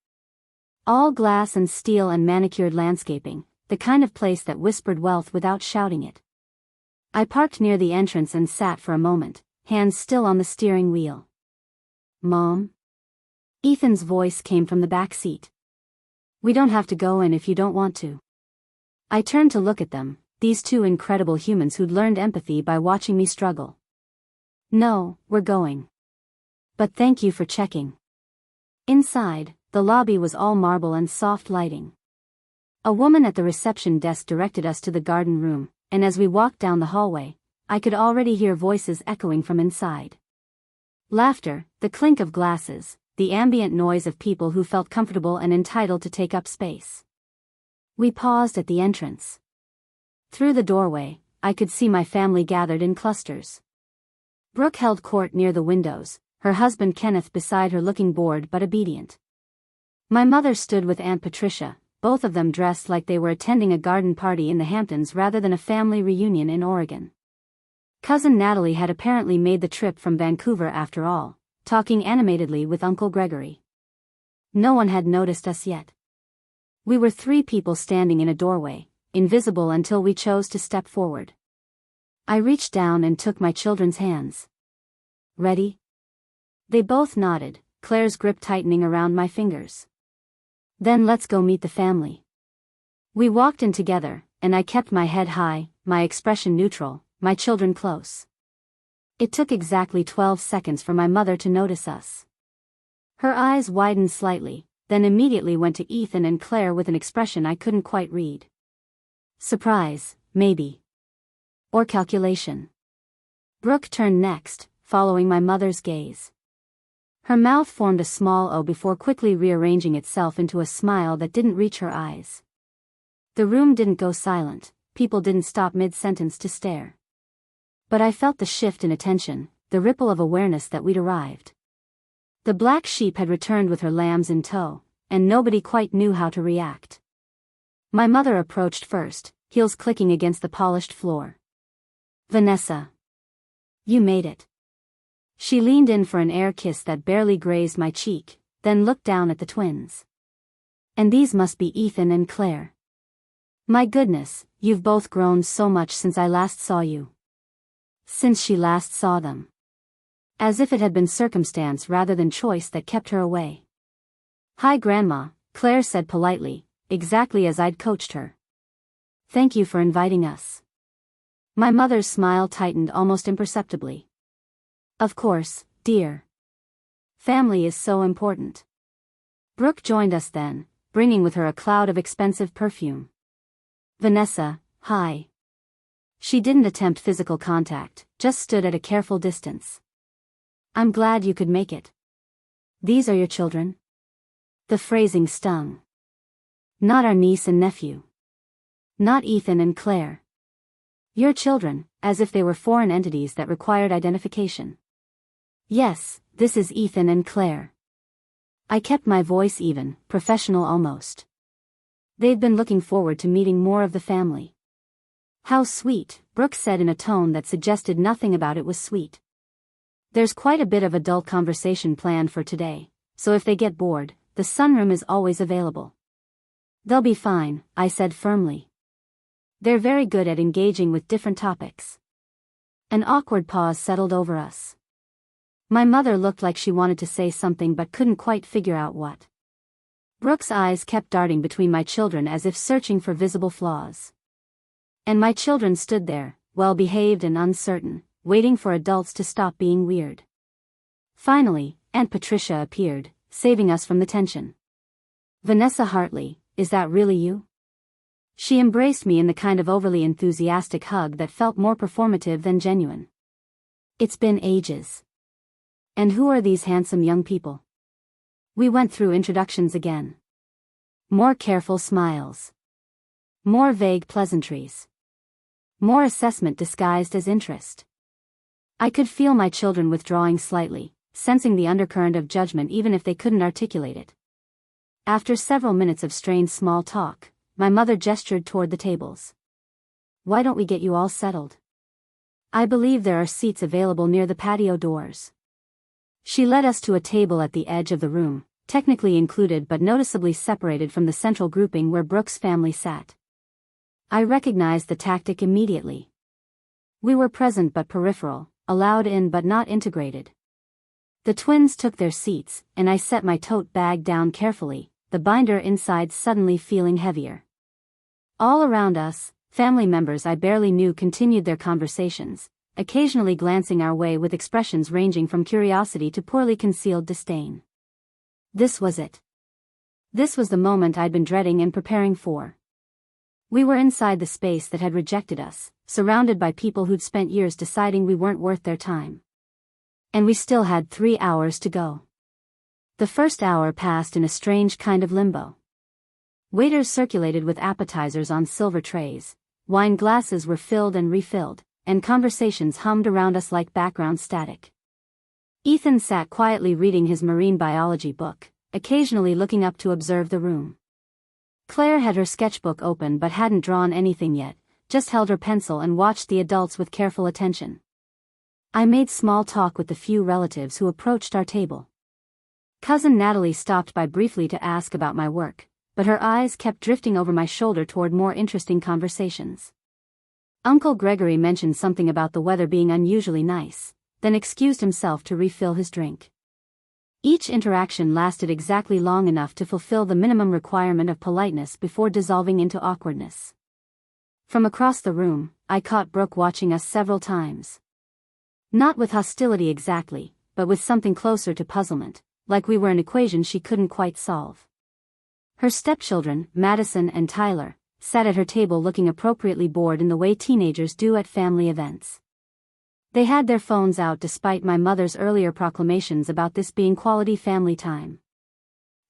All glass and steel and manicured landscaping, the kind of place that whispered wealth without shouting it. I parked near the entrance and sat for a moment, hands still on the steering wheel. "Mom?" Ethan's voice came from the back seat. "We don't have to go in if you don't want to." I turned to look at them, these two incredible humans who'd learned empathy by watching me struggle. "No, we're going. But thank you for checking." Inside, the lobby was all marble and soft lighting. A woman at the reception desk directed us to the garden room, and as we walked down the hallway, I could already hear voices echoing from inside. Laughter, the clink of glasses, the ambient noise of people who felt comfortable and entitled to take up space. We paused at the entrance. Through the doorway, I could see my family gathered in clusters. Brooke held court near the windows, her husband Kenneth beside her looking bored but obedient. My mother stood with Aunt Patricia, both of them dressed like they were attending a garden party in the Hamptons rather than a family reunion in Oregon. Cousin Natalie had apparently made the trip from Vancouver after all, talking animatedly with Uncle Gregory. No one had noticed us yet. We were three people standing in a doorway, invisible until we chose to step forward. I reached down and took my children's hands. "Ready?" They both nodded, Claire's grip tightening around my fingers. "Then let's go meet the family." We walked in together, and I kept my head high, my expression neutral, my children close. It took exactly 12 seconds for my mother to notice us. Her eyes widened slightly, then immediately went to Ethan and Claire with an expression I couldn't quite read. Surprise, maybe. Or calculation. Brooke turned next, following my mother's gaze. Her mouth formed a small O before quickly rearranging itself into a smile that didn't reach her eyes. The room didn't go silent, people didn't stop mid-sentence to stare. But I felt the shift in attention, the ripple of awareness that we'd arrived. The black sheep had returned with her lambs in tow, and nobody quite knew how to react. My mother approached first, heels clicking against the polished floor. "Vanessa. You made it." She leaned in for an air kiss that barely grazed my cheek, then looked down at the twins. "And these must be Ethan and Claire. My goodness, you've both grown so much since I last saw you." Since she last saw them. As if it had been circumstance rather than choice that kept her away. "Hi Grandma," Claire said politely, exactly as I'd coached her. "Thank you for inviting us." My mother's smile tightened almost imperceptibly. "Of course, dear. Family is so important." Brooke joined us then, bringing with her a cloud of expensive perfume. "Vanessa, hi." She didn't attempt physical contact, just stood at a careful distance. "I'm glad you could make it. These are your children?" The phrasing stung. "Not our niece and nephew. Not Ethan and Claire. Your children," as if they were foreign entities that required identification. "Yes, this is Ethan and Claire." I kept my voice even, professional almost. They'd been looking forward to meeting more of the family. "How sweet," Brooke said in a tone that suggested nothing about it was sweet. "There's quite a bit of adult conversation planned for today, so if they get bored, the sunroom is always available." "They'll be fine," I said firmly. "They're very good at engaging with different topics." An awkward pause settled over us. My mother looked like she wanted to say something but couldn't quite figure out what. Brooke's eyes kept darting between my children as if searching for visible flaws. And my children stood there, well-behaved and uncertain, waiting for adults to stop being weird. Finally, Aunt Patricia appeared, saving us from the tension. "Vanessa Hartley, is that really you?" She embraced me in the kind of overly enthusiastic hug that felt more performative than genuine. "It's been ages. And who are these handsome young people?" We went through introductions again. More careful smiles. More vague pleasantries. More assessment disguised as interest. I could feel my children withdrawing slightly, sensing the undercurrent of judgment even if they couldn't articulate it. After several minutes of strained small talk, my mother gestured toward the tables. "Why don't we get you all settled? I believe there are seats available near the patio doors." She led us to a table at the edge of the room, technically included but noticeably separated from the central grouping where Brooke's family sat. I recognized the tactic immediately. We were present but peripheral, allowed in but not integrated. The twins took their seats, and I set my tote bag down carefully, the binder inside suddenly feeling heavier. All around us, family members I barely knew continued their conversations, occasionally glancing our way with expressions ranging from curiosity to poorly concealed disdain. This was it. This was the moment I'd been dreading and preparing for. We were inside the space that had rejected us, surrounded by people who'd spent years deciding we weren't worth their time. And we still had 3 hours to go. The first hour passed in a strange kind of limbo. Waiters circulated with appetizers on silver trays, wine glasses were filled and refilled, and conversations hummed around us like background static. Ethan sat quietly reading his marine biology book, occasionally looking up to observe the room. Claire had her sketchbook open but hadn't drawn anything yet, just held her pencil and watched the adults with careful attention. I made small talk with the few relatives who approached our table. Cousin Natalie stopped by briefly to ask about my work, but her eyes kept drifting over my shoulder toward more interesting conversations. Uncle Gregory mentioned something about the weather being unusually nice, then excused himself to refill his drink. Each interaction lasted exactly long enough to fulfill the minimum requirement of politeness before dissolving into awkwardness. From across the room, I caught Brooke watching us several times. Not with hostility exactly, but with something closer to puzzlement, like we were an equation she couldn't quite solve. Her stepchildren, Madison and Tyler, sat at her table looking appropriately bored in the way teenagers do at family events. They had their phones out despite my mother's earlier proclamations about this being quality family time.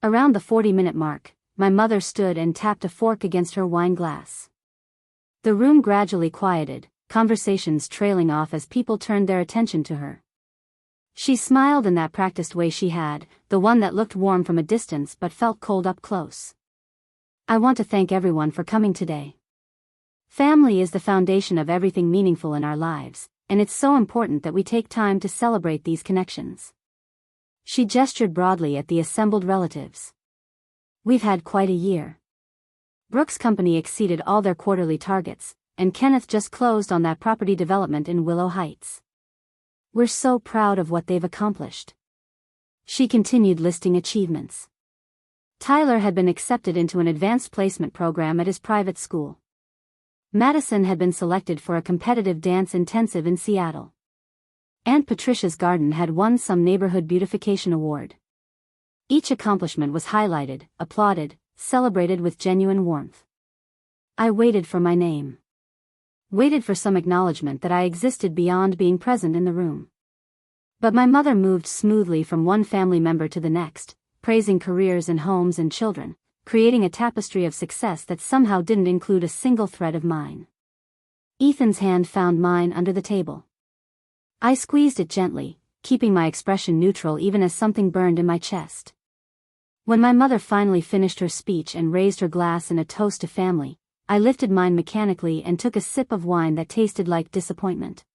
Around the 40-minute mark, my mother stood and tapped a fork against her wine glass. The room gradually quieted, conversations trailing off as people turned their attention to her. She smiled in that practiced way she had, the one that looked warm from a distance but felt cold up close. "I want to thank everyone for coming today. Family is the foundation of everything meaningful in our lives, and it's so important that we take time to celebrate these connections." She gestured broadly at the assembled relatives. "We've had quite a year. Brooke's company exceeded all their quarterly targets, and Kenneth just closed on that property development in Willow Heights. We're so proud of what they've accomplished." She continued listing achievements. Tyler had been accepted into an advanced placement program at his private school. Madison had been selected for a competitive dance intensive in Seattle. Aunt Patricia's garden had won some neighborhood beautification award. Each accomplishment was highlighted, applauded, celebrated with genuine warmth. I waited for my name. Waited for some acknowledgement that I existed beyond being present in the room. But my mother moved smoothly from one family member to the next, praising careers and homes and children, creating a tapestry of success that somehow didn't include a single thread of mine. Ethan's hand found mine under the table. I squeezed it gently, keeping my expression neutral even as something burned in my chest. When my mother finally finished her speech and raised her glass in a toast to family, I lifted mine mechanically and took a sip of wine that tasted like disappointment.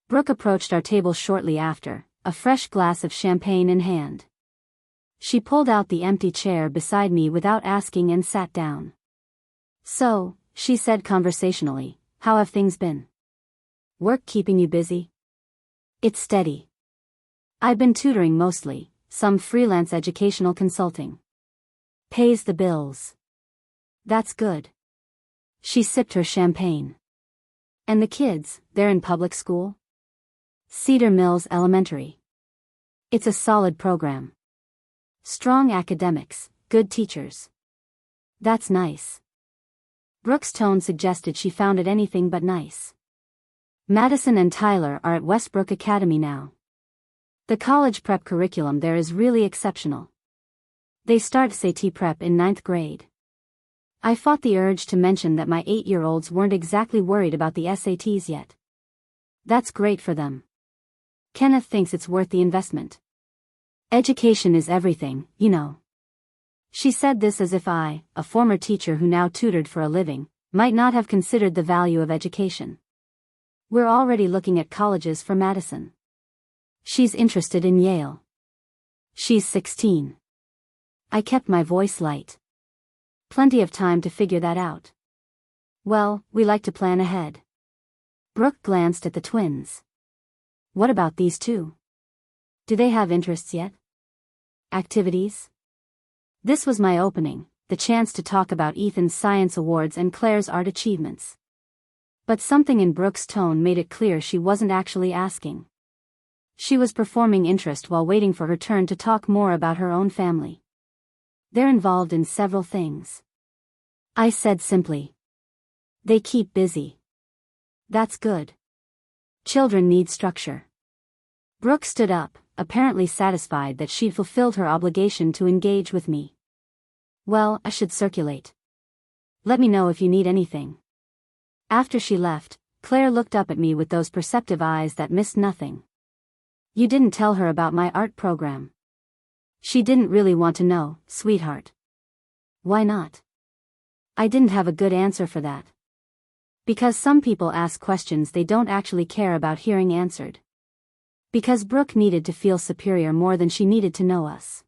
Brooke approached our table shortly after, a fresh glass of champagne in hand. She pulled out the empty chair beside me without asking and sat down. "So," she said conversationally, "how have things been? Work keeping you busy?" "It's steady. I've been tutoring mostly, some freelance educational consulting. Pays the bills." "That's good." She sipped her champagne. "And the kids, they're in public school?" "Cedar Mills Elementary. It's a solid program. Strong academics, good teachers." "That's nice." Brooke's tone suggested she found it anything but nice. "Madison and Tyler are at Westbrook Academy now. The college prep curriculum there is really exceptional. They start SAT prep in 9th grade. I fought the urge to mention that my 8-year-olds weren't exactly worried about the SATs yet. That's great for them. Kenneth thinks it's worth the investment. Education is everything, you know." She said this as if I, a former teacher who now tutored for a living, might not have considered the value of education. "We're already looking at colleges for Madison. She's interested in Yale. She's 16. I kept my voice light. "Plenty of time to figure that out." "Well, we like to plan ahead." Brooke glanced at the twins. "What about these two? Do they have interests yet? Activities?" This was my opening, the chance to talk about Ethan's science awards and Claire's art achievements. But something in Brooke's tone made it clear she wasn't actually asking. She was performing interest while waiting for her turn to talk more about her own family. "They're involved in several things," I said simply. "They keep busy." "That's good. Children need structure." Brooke stood up, apparently satisfied that she'd fulfilled her obligation to engage with me. "Well, I should circulate. Let me know if you need anything." After she left, Claire looked up at me with those perceptive eyes that missed nothing. "You didn't tell her about my art program." "She didn't really want to know, sweetheart." "Why not?" I didn't have a good answer for that. Because some people ask questions they don't actually care about hearing answered. Because Brooke needed to feel superior more than she needed to know us.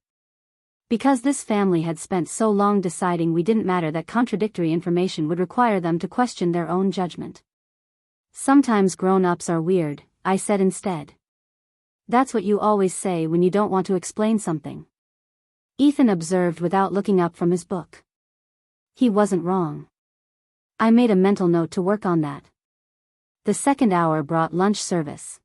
Because this family had spent so long deciding we didn't matter that contradictory information would require them to question their own judgment. "Sometimes grown-ups are weird," I said instead. "That's what you always say when you don't want to explain something." Ethan observed without looking up from his book. He wasn't wrong. I made a mental note to work on that. The second hour brought lunch service.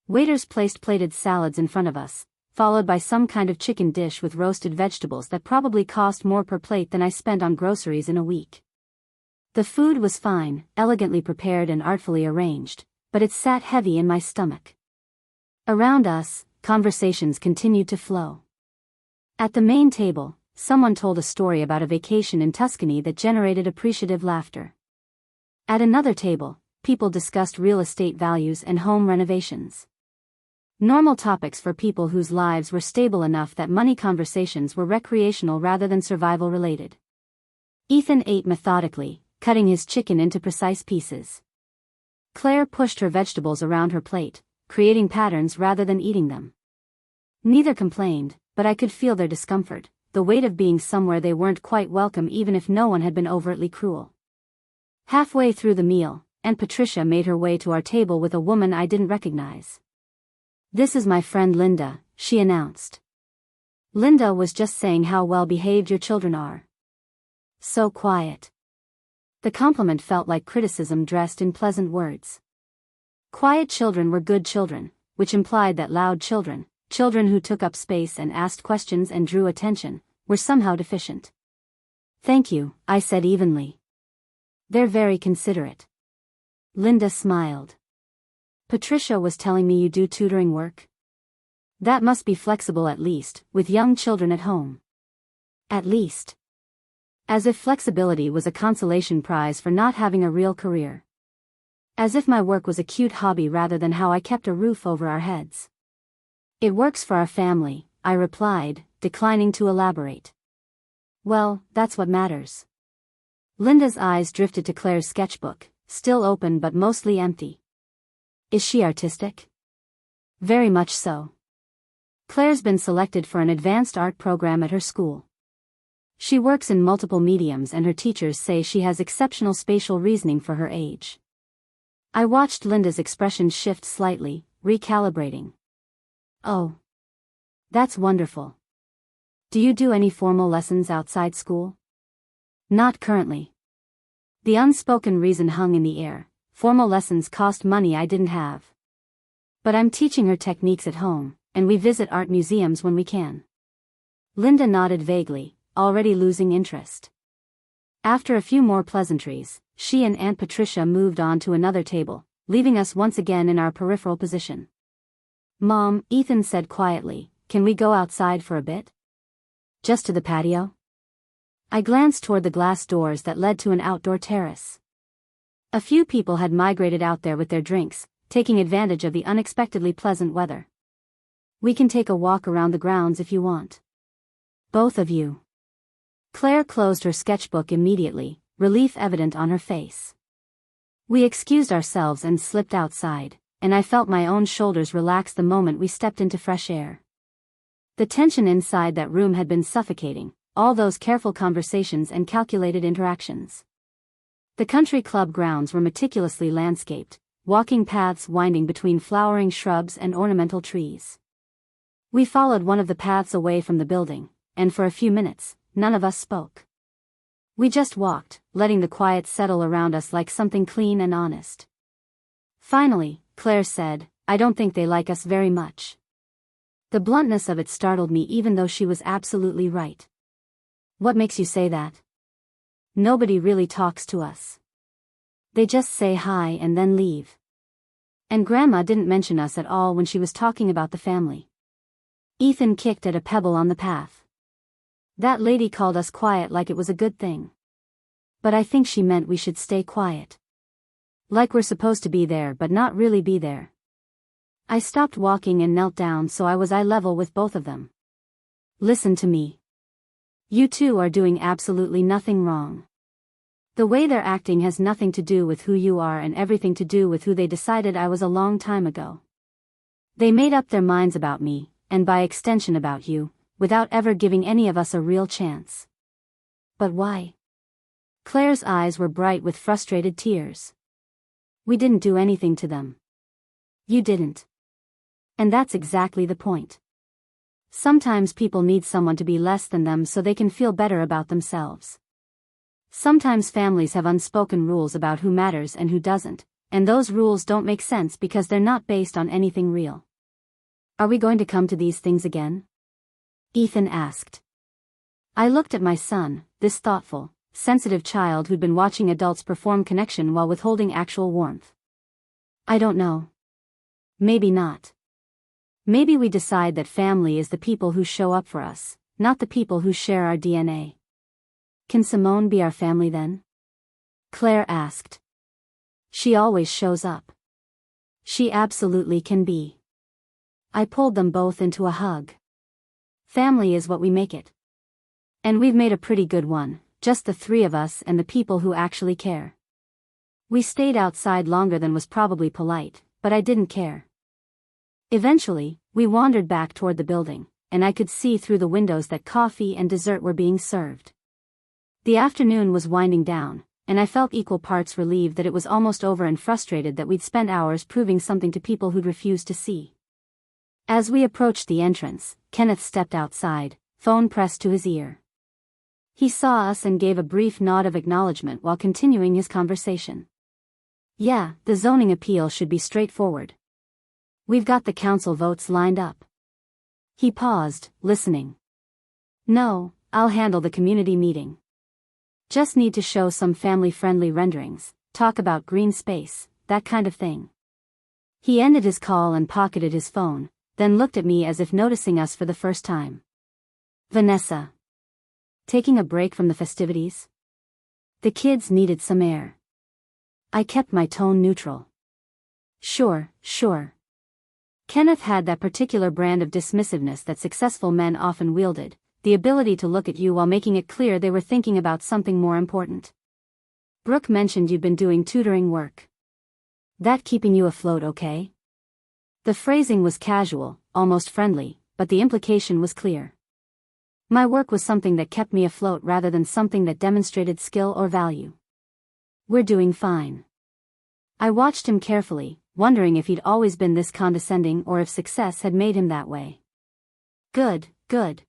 Waiters placed plated salads in front of us, followed by some kind of chicken dish with roasted vegetables that probably cost more per plate than I spent on groceries in a week. The food was fine, elegantly prepared and artfully arranged, but it sat heavy in my stomach. Around us, conversations continued to flow. At the main table, someone told a story about a vacation in Tuscany that generated appreciative laughter. At another table, people discussed real estate values and home renovations. Normal topics for people whose lives were stable enough that money conversations were recreational rather than survival-related. Ethan ate methodically, cutting his chicken into precise pieces. Claire pushed her vegetables around her plate, creating patterns rather than eating them. Neither complained, but I could feel their discomfort, the weight of being somewhere they weren't quite welcome even if no one had been overtly cruel. Halfway through the meal, Aunt Patricia made her way to our table with a woman I didn't recognize. "This is my friend Linda," she announced. "Linda was just saying how well behaved your children are. So quiet." The compliment felt like criticism dressed in pleasant words. Quiet children were good children, which implied that loud children, children who took up space and asked questions and drew attention, were somehow deficient. "Thank you," I said evenly. "They're very considerate." Linda smiled. "Patricia was telling me you do tutoring work? That must be flexible at least, with young children at home." "At least." As if flexibility was a consolation prize for not having a real career. As if my work was a cute hobby rather than how I kept a roof over our heads. "It works for our family," I replied, declining to elaborate. Well, that's what matters. Linda's eyes drifted to Claire's sketchbook, still open but mostly empty. Is she artistic? Very much so. Claire's been selected for an advanced art program at her school. She works in multiple mediums and her teachers say she has exceptional spatial reasoning for her age. I watched Linda's expression shift slightly, recalibrating. Oh. That's wonderful. Do you do any formal lessons outside school? Not currently. The unspoken reason hung in the air. Formal lessons cost money I didn't have. But I'm teaching her techniques at home, and we visit art museums when we can. Linda nodded vaguely, already losing interest. After a few more pleasantries, she and Aunt Patricia moved on to another table, leaving us once again in our peripheral position. Mom, Ethan said quietly, can we go outside for a bit? Just to the patio? I glanced toward the glass doors that led to an outdoor terrace. A few people had migrated out there with their drinks, taking advantage of the unexpectedly pleasant weather. We can take a walk around the grounds if you want. Both of you. Claire closed her sketchbook immediately, relief evident on her face. We excused ourselves and slipped outside, and I felt my own shoulders relax the moment we stepped into fresh air. The tension inside that room had been suffocating, all those careful conversations and calculated interactions. The country club grounds were meticulously landscaped, walking paths winding between flowering shrubs and ornamental trees. We followed one of the paths away from the building, and for a few minutes, none of us spoke. We just walked, letting the quiet settle around us like something clean and honest. Finally, Claire said, I don't think they like us very much. The bluntness of it startled me even though she was absolutely right. What makes you say that? Nobody really talks to us. They just say hi and then leave. And Grandma didn't mention us at all when she was talking about the family. Ethan kicked at a pebble on the path. That lady called us quiet like it was a good thing. But I think she meant we should stay quiet. Like we're supposed to be there but not really be there. I stopped walking and knelt down so I was eye level with both of them. Listen to me. You two are doing absolutely nothing wrong. The way they're acting has nothing to do with who you are and everything to do with who they decided I was a long time ago. They made up their minds about me, and by extension about you, without ever giving any of us a real chance. But why? Claire's eyes were bright with frustrated tears. We didn't do anything to them. You didn't. And that's exactly the point. Sometimes people need someone to be less than them so they can feel better about themselves. Sometimes families have unspoken rules about who matters and who doesn't, and those rules don't make sense because they're not based on anything real. Are we going to come to these things again? Ethan asked. I looked at my son, this thoughtful, sensitive child who'd been watching adults perform connection while withholding actual warmth. I don't know. Maybe not. Maybe we decide that family is the people who show up for us, not the people who share our DNA. Can Simone be our family then? Claire asked. She always shows up. She absolutely can be. I pulled them both into a hug. Family is what we make it. And we've made a pretty good one, just the three of us and the people who actually care. We stayed outside longer than was probably polite, but I didn't care. Eventually, we wandered back toward the building, and I could see through the windows that coffee and dessert were being served. The afternoon was winding down, and I felt equal parts relieved that it was almost over and frustrated that we'd spent hours proving something to people who'd refused to see. As we approached the entrance, Kenneth stepped outside, phone pressed to his ear. He saw us and gave a brief nod of acknowledgement while continuing his conversation. Yeah, the zoning appeal should be straightforward. We've got the council votes lined up. He paused, listening. No, I'll handle the community meeting. Just need to show some family-friendly renderings, talk about green space, that kind of thing. He ended his call and pocketed his phone, then looked at me as if noticing us for the first time. Vanessa. Taking a break from the festivities? The kids needed some air. I kept my tone neutral. Sure. Kenneth had that particular brand of dismissiveness that successful men often wielded, the ability to look at you while making it clear they were thinking about something more important. Brooke mentioned you'd been doing tutoring work. That keeping you afloat okay? The phrasing was casual, almost friendly, but the implication was clear. My work was something that kept me afloat rather than something that demonstrated skill or value. We're doing fine. I watched him carefully, wondering if he'd always been this condescending or if success had made him that way. Good, good.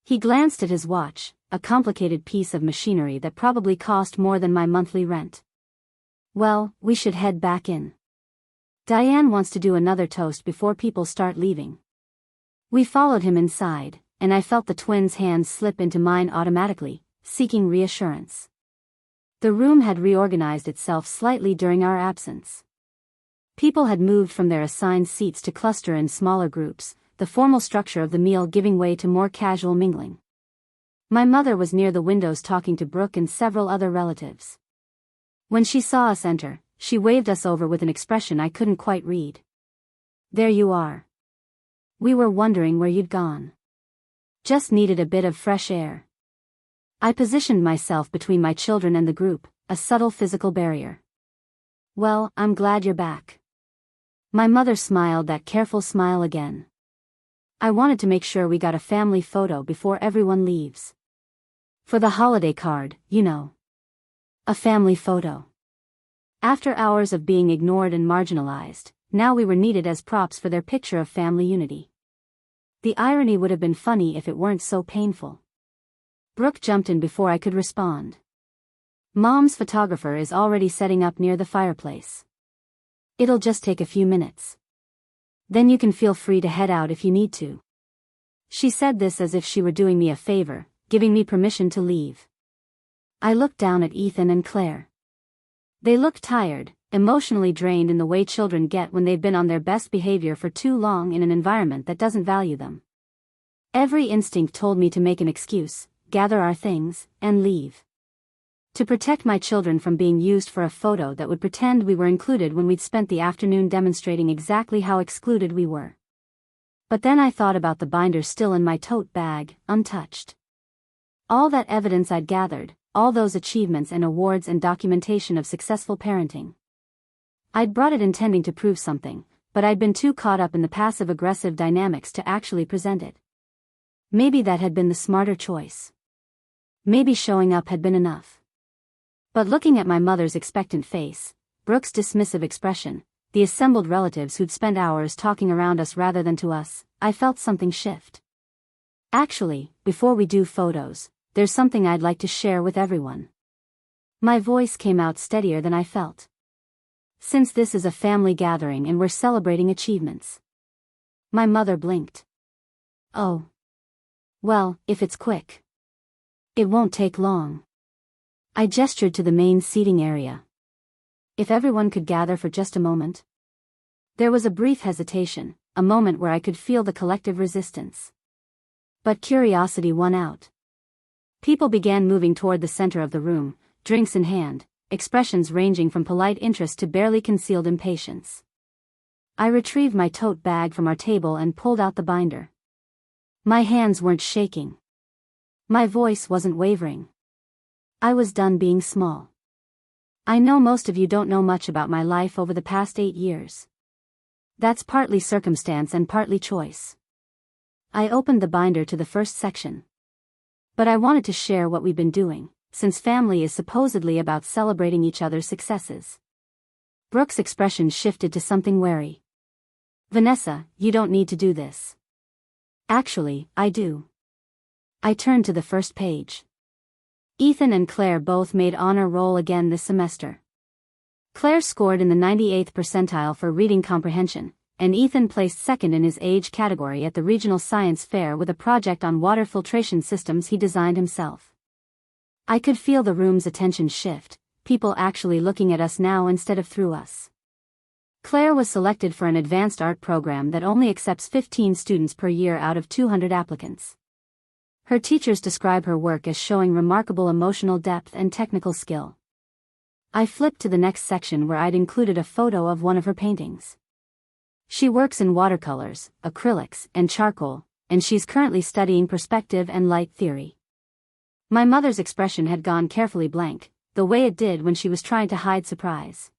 He glanced at his watch, a complicated piece of machinery that probably cost more than my monthly rent. Well, we should head back in. Diane wants to do another toast before people start leaving. We followed him inside, and I felt the twins' hands slip into mine automatically, seeking reassurance. The room had reorganized itself slightly during our absence. People had moved from their assigned seats to cluster in smaller groups, the formal structure of the meal giving way to more casual mingling. My mother was near the windows talking to Brooke and several other relatives. When she saw us enter, she waved us over with an expression I couldn't quite read. There you are. We were wondering where you'd gone. Just needed a bit of fresh air. I positioned myself between my children and the group, a subtle physical barrier. Well, I'm glad you're back. My mother smiled that careful smile again. I wanted to make sure we got a family photo before everyone leaves. For the holiday card, you know. A family photo. After hours of being ignored and marginalized, now we were needed as props for their picture of family unity. The irony would have been funny if it weren't so painful. Brooke jumped in before I could respond. Mom's photographer is already setting up near the fireplace. It'll just take a few minutes. Then you can feel free to head out if you need to. She said this as if she were doing me a favor, giving me permission to leave. I looked down at Ethan and Claire. They looked tired, emotionally drained in the way children get when they've been on their best behavior for too long in an environment that doesn't value them. Every instinct told me to make an excuse, gather our things, and leave. To protect my children from being used for a photo that would pretend we were included when we'd spent the afternoon demonstrating exactly how excluded we were. But then I thought about the binder still in my tote bag, untouched. All that evidence I'd gathered, all those achievements and awards and documentation of successful parenting. I'd brought it intending to prove something, but I'd been too caught up in the passive-aggressive dynamics to actually present it. Maybe that had been the smarter choice. Maybe showing up had been enough. But looking at my mother's expectant face, Brooke's dismissive expression, the assembled relatives who'd spent hours talking around us rather than to us, I felt something shift. Actually, before we do photos, there's something I'd like to share with everyone. My voice came out steadier than I felt. Since this is a family gathering and we're celebrating achievements. My mother blinked. Oh. Well, if it's quick. It won't take long. I gestured to the main seating area. If everyone could gather for just a moment. There was a brief hesitation, a moment where I could feel the collective resistance. But curiosity won out. People began moving toward the center of the room, drinks in hand, expressions ranging from polite interest to barely concealed impatience. I retrieved my tote bag from our table and pulled out the binder. My hands weren't shaking. My voice wasn't wavering. I was done being small. I know most of you don't know much about my life over the past 8 years. That's partly circumstance and partly choice. I opened the binder to the first section. But I wanted to share what we've been doing, since family is supposedly about celebrating each other's successes. Brooke's expression shifted to something wary. Vanessa, you don't need to do this. Actually, I do. I turned to the first page. Ethan and Claire both made honor roll again this semester. Claire scored in the 98th percentile for reading comprehension, and Ethan placed second in his age category at the regional science fair with a project on water filtration systems he designed himself. I could feel the room's attention shift, people actually looking at us now instead of through us. Claire was selected for an advanced art program that only accepts 15 students per year out of 200 applicants. Her teachers describe her work as showing remarkable emotional depth and technical skill. I flipped to the next section where I'd included a photo of one of her paintings. She works in watercolors, acrylics, and charcoal, and she's currently studying perspective and light theory. My mother's expression had gone carefully blank, the way it did when she was trying to hide surprise.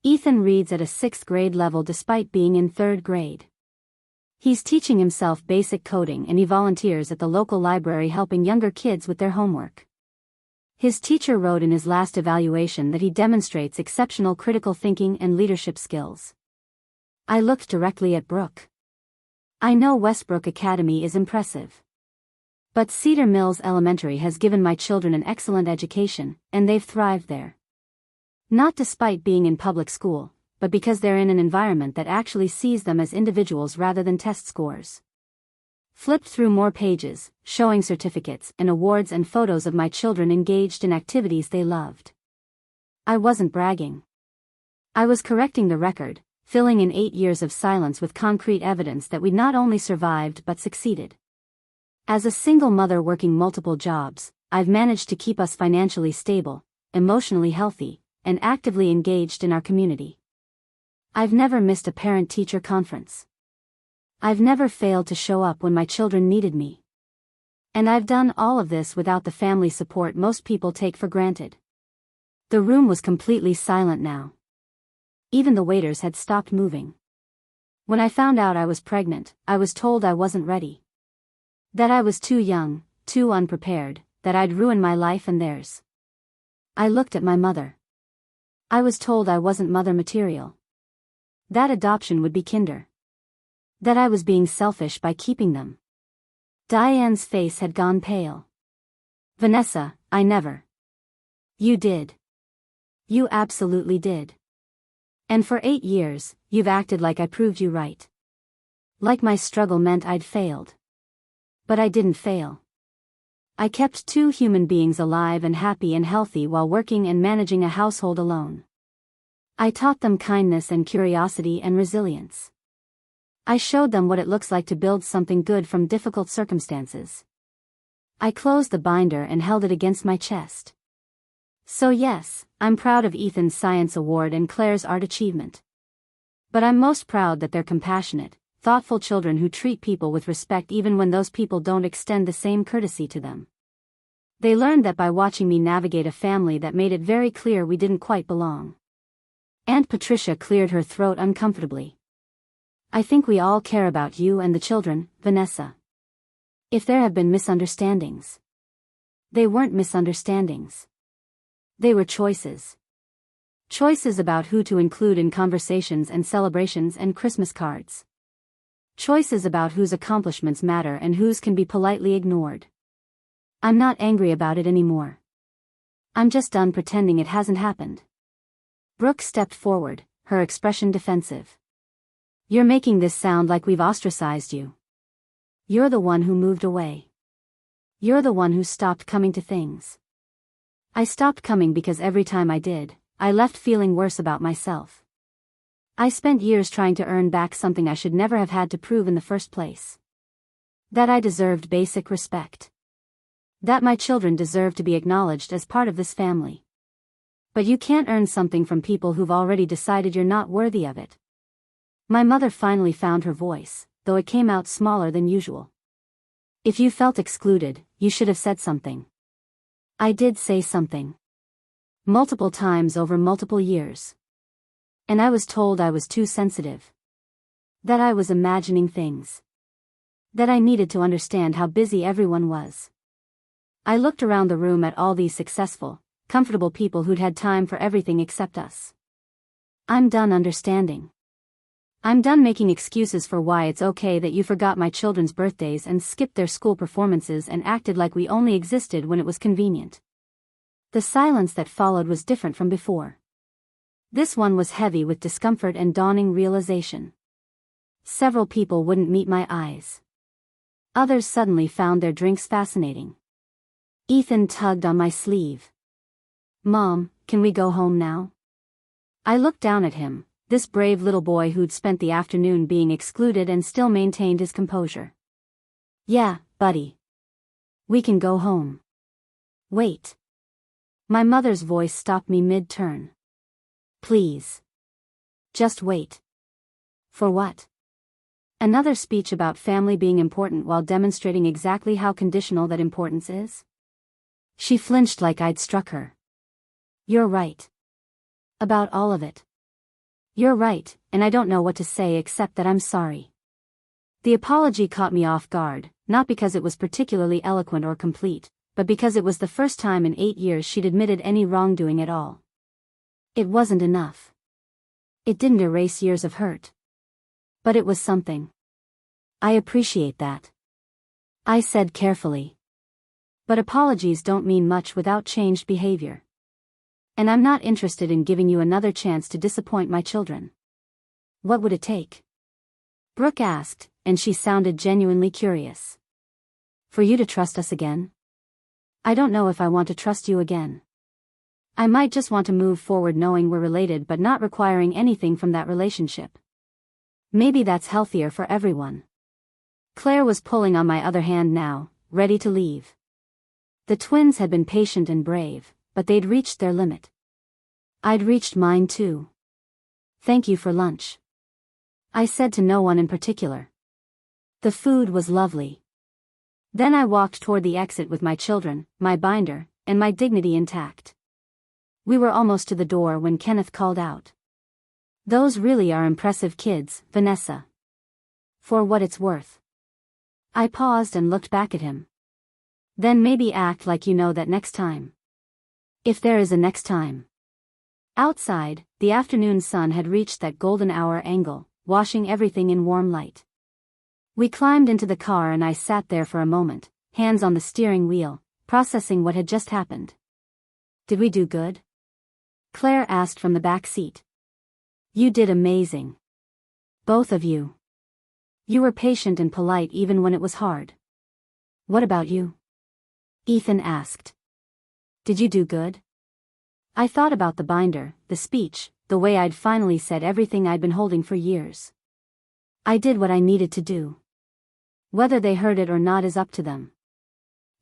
Ethan reads at a 6th grade level despite being in 3rd grade. He's teaching himself basic coding and he volunteers at the local library helping younger kids with their homework. His teacher wrote in his last evaluation that he demonstrates exceptional critical thinking and leadership skills. I looked directly at Brooke. I know Westbrook Academy is impressive. But Cedar Mills Elementary has given my children an excellent education, and they've thrived there. Not despite being in public school, but because they're in an environment that actually sees them as individuals rather than test scores. Flipped through more pages, showing certificates and awards and photos of my children engaged in activities they loved. I wasn't bragging. I was correcting the record, filling in 8 years of silence with concrete evidence that we'd not only survived but succeeded. As a single mother working multiple jobs, I've managed to keep us financially stable, emotionally healthy, and actively engaged in our community. I've never missed a parent-teacher conference. I've never failed to show up when my children needed me. And I've done all of this without the family support most people take for granted. The room was completely silent now. Even the waiters had stopped moving. When I found out I was pregnant, I was told I wasn't ready. That I was too young, too unprepared, that I'd ruin my life and theirs. I looked at my mother. I was told I wasn't mother material. That adoption would be kinder. That I was being selfish by keeping them. Diane's face had gone pale. Vanessa, I never. You did. You absolutely did. And for 8 years, you've acted like I proved you right. Like my struggle meant I'd failed. But I didn't fail. I kept 2 human beings alive and happy and healthy while working and managing a household alone. I taught them kindness and curiosity and resilience. I showed them what it looks like to build something good from difficult circumstances. I closed the binder and held it against my chest. So yes, I'm proud of Ethan's Science Award and Claire's art achievement. But I'm most proud that they're compassionate, thoughtful children who treat people with respect even when those people don't extend the same courtesy to them. They learned that by watching me navigate a family that made it very clear we didn't quite belong. Aunt Patricia cleared her throat uncomfortably. I think we all care about you and the children, Vanessa. If there have been misunderstandings. They weren't misunderstandings. They were choices. Choices about who to include in conversations and celebrations and Christmas cards. Choices about whose accomplishments matter and whose can be politely ignored. I'm not angry about it anymore. I'm just done pretending it hasn't happened. Brooke stepped forward, her expression defensive. You're making this sound like we've ostracized you. You're the one who moved away. You're the one who stopped coming to things. I stopped coming because every time I did, I left feeling worse about myself. I spent years trying to earn back something I should never have had to prove in the first place. That I deserved basic respect. That my children deserved to be acknowledged as part of this family. But you can't earn something from people who've already decided you're not worthy of it. My mother finally found her voice, though it came out smaller than usual. If you felt excluded, you should have said something. I did say something. Multiple times over multiple years. And I was told I was too sensitive. That I was imagining things. That I needed to understand how busy everyone was. I looked around the room at all these successful, comfortable people who'd had time for everything except us. I'm done understanding. I'm done making excuses for why it's okay that you forgot my children's birthdays and skipped their school performances and acted like we only existed when it was convenient. The silence that followed was different from before. This one was heavy with discomfort and dawning realization. Several people wouldn't meet my eyes. Others suddenly found their drinks fascinating. Ethan tugged on my sleeve. Mom, can we go home now? I looked down at him. This brave little boy who'd spent the afternoon being excluded and still maintained his composure. Yeah, buddy. We can go home. Wait. My mother's voice stopped me mid-turn. Please. Just wait. For what? Another speech about family being important while demonstrating exactly how conditional that importance is? She flinched like I'd struck her. You're right. About all of it. You're right, and I don't know what to say except that I'm sorry. The apology caught me off guard, not because it was particularly eloquent or complete, but because it was the first time in 8 years she'd admitted any wrongdoing at all. It wasn't enough. It didn't erase years of hurt. But it was something. I appreciate that. I said carefully. But apologies don't mean much without changed behavior. And I'm not interested in giving you another chance to disappoint my children. What would it take? Brooke asked, and she sounded genuinely curious. For you to trust us again? I don't know if I want to trust you again. I might just want to move forward knowing we're related but not requiring anything from that relationship. Maybe that's healthier for everyone. Claire was pulling on my other hand now, ready to leave. The twins had been patient and brave, but they'd reached their limit. I'd reached mine too. Thank you for lunch. I said to no one in particular. The food was lovely. Then I walked toward the exit with my children, my binder, and my dignity intact. We were almost to the door when Kenneth called out. Those really are impressive kids, Vanessa. For what it's worth. I paused and looked back at him. Then maybe act like you know that next time. If there is a next time. Outside, the afternoon sun had reached that golden hour angle, washing everything in warm light. We climbed into the car and I sat there for a moment, hands on the steering wheel, processing what had just happened. Did we do good? Claire asked from the back seat. You did amazing. Both of you. You were patient and polite even when it was hard. What about you? Ethan asked. Did you do good? I thought about the binder, the speech, the way I'd finally said everything I'd been holding for years. I did what I needed to do. Whether they heard it or not is up to them.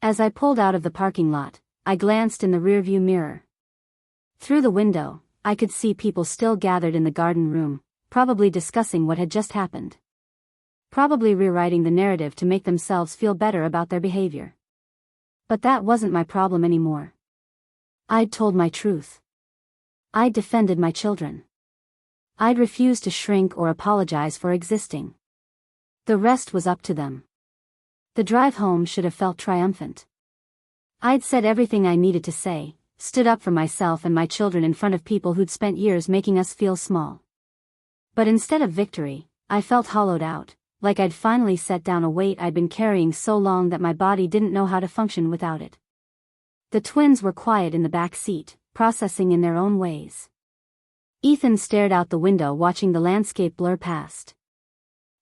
As I pulled out of the parking lot, I glanced in the rearview mirror. Through the window, I could see people still gathered in the garden room, probably discussing what had just happened. Probably rewriting the narrative to make themselves feel better about their behavior. But that wasn't my problem anymore. I'd told my truth. I'd defended my children. I'd refused to shrink or apologize for existing. The rest was up to them. The drive home should have felt triumphant. I'd said everything I needed to say, stood up for myself and my children in front of people who'd spent years making us feel small. But instead of victory, I felt hollowed out, like I'd finally set down a weight I'd been carrying so long that my body didn't know how to function without it. The twins were quiet in the back seat, processing in their own ways. Ethan stared out the window watching the landscape blur past.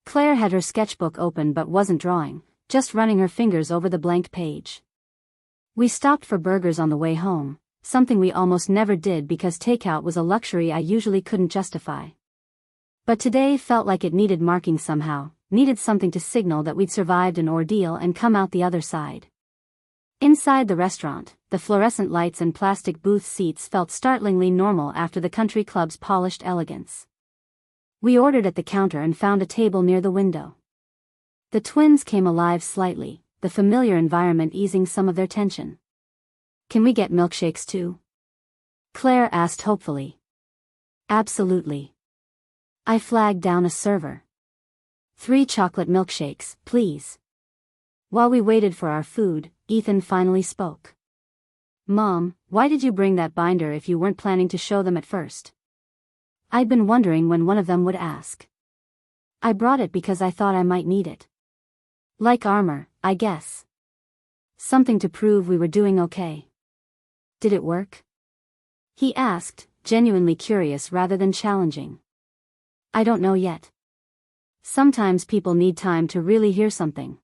Claire had her sketchbook open but wasn't drawing, just running her fingers over the blank page. We stopped for burgers on the way home, something we almost never did because takeout was a luxury I usually couldn't justify. But today felt like it needed marking somehow, needed something to signal that we'd survived an ordeal and come out the other side. Inside the restaurant, the fluorescent lights and plastic booth seats felt startlingly normal after the country club's polished elegance. We ordered at the counter and found a table near the window. The twins came alive slightly, the familiar environment easing some of their tension. Can we get milkshakes too? Claire asked hopefully. Absolutely. I flagged down a server. 3 chocolate milkshakes, please. While we waited for our food, Ethan finally spoke. Mom, why did you bring that binder if you weren't planning to show them at first? I'd been wondering when one of them would ask. I brought it because I thought I might need it. Like armor, I guess. Something to prove we were doing okay. Did it work? He asked, genuinely curious rather than challenging. I don't know yet. Sometimes people need time to really hear something.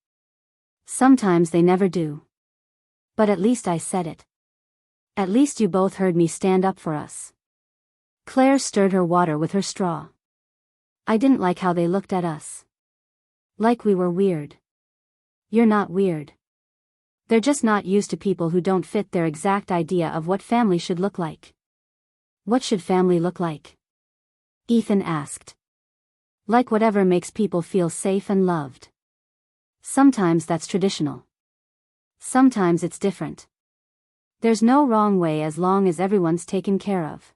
Sometimes they never do. But at least I said it. At least you both heard me stand up for us. Claire stirred her water with her straw. I didn't like how they looked at us. Like we were weird. You're not weird. They're just not used to people who don't fit their exact idea of what family should look like. What should family look like? Ethan asked. Like whatever makes people feel safe and loved. Sometimes that's traditional. Sometimes it's different. There's no wrong way as long as everyone's taken care of.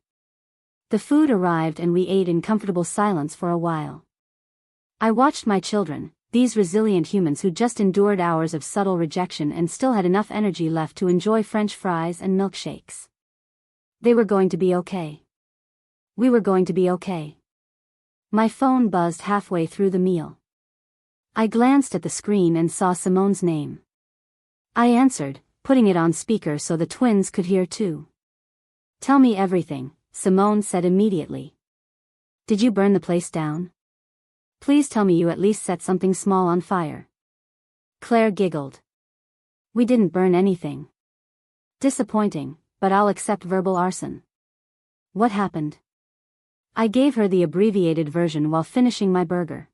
The food arrived and we ate in comfortable silence for a while. I watched my children, these resilient humans who just endured hours of subtle rejection and still had enough energy left to enjoy French fries and milkshakes. They were going to be okay. We were going to be okay. My phone buzzed halfway through the meal. I glanced at the screen and saw Simone's name. I answered, putting it on speaker so the twins could hear too. "Tell me everything," Simone said immediately. "Did you burn the place down? Please tell me you at least set something small on fire." Claire giggled. "We didn't burn anything." "Disappointing, but I'll accept verbal arson." "What happened?" I gave her the abbreviated version while finishing my burger.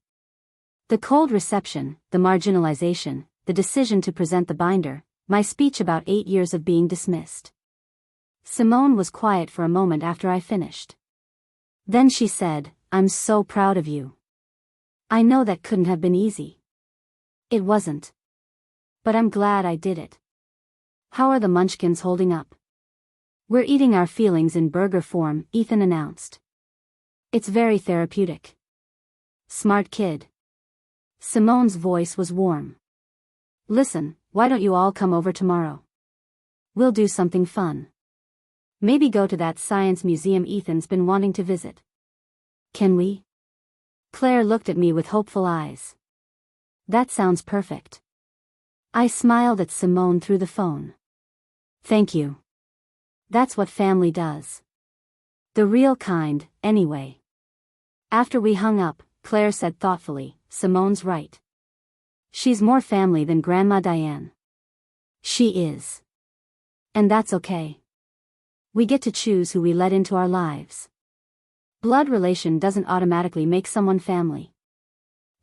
The cold reception, the marginalization, the decision to present the binder, my speech about 8 years of being dismissed. Simone was quiet for a moment after I finished. Then she said, "I'm so proud of you. I know that couldn't have been easy." It wasn't. But I'm glad I did it. "How are the munchkins holding up?" "We're eating our feelings in burger form," Ethan announced. "It's very therapeutic." "Smart kid." Simone's voice was warm. "Listen, why don't you all come over tomorrow? We'll do something fun. Maybe go to that science museum Ethan's been wanting to visit." "Can we?" Claire looked at me with hopeful eyes. "That sounds perfect." I smiled at Simone through the phone. "Thank you. That's what family does. The real kind, anyway." After we hung up, Claire said thoughtfully, "Simone's right. She's more family than Grandma Diane." She is. And that's okay. We get to choose who we let into our lives. Blood relation doesn't automatically make someone family.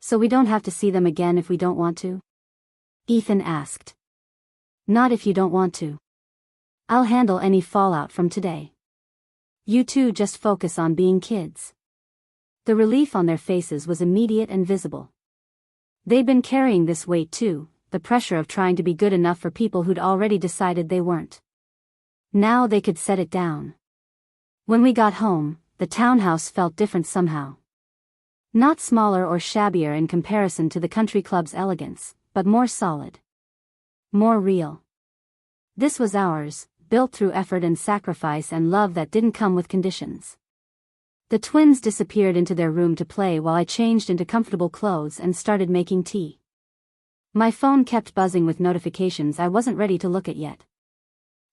So we don't have to see them again if we don't want to? Ethan asked. "Not if you don't want to. I'll handle any fallout from today. You two just focus on being kids." The relief on their faces was immediate and visible. They'd been carrying this weight too, the pressure of trying to be good enough for people who'd already decided they weren't. Now they could set it down. When we got home, the townhouse felt different somehow. Not smaller or shabbier in comparison to the country club's elegance, but more solid. More real. This was ours, built through effort and sacrifice and love that didn't come with conditions. The twins disappeared into their room to play while I changed into comfortable clothes and started making tea. My phone kept buzzing with notifications I wasn't ready to look at yet.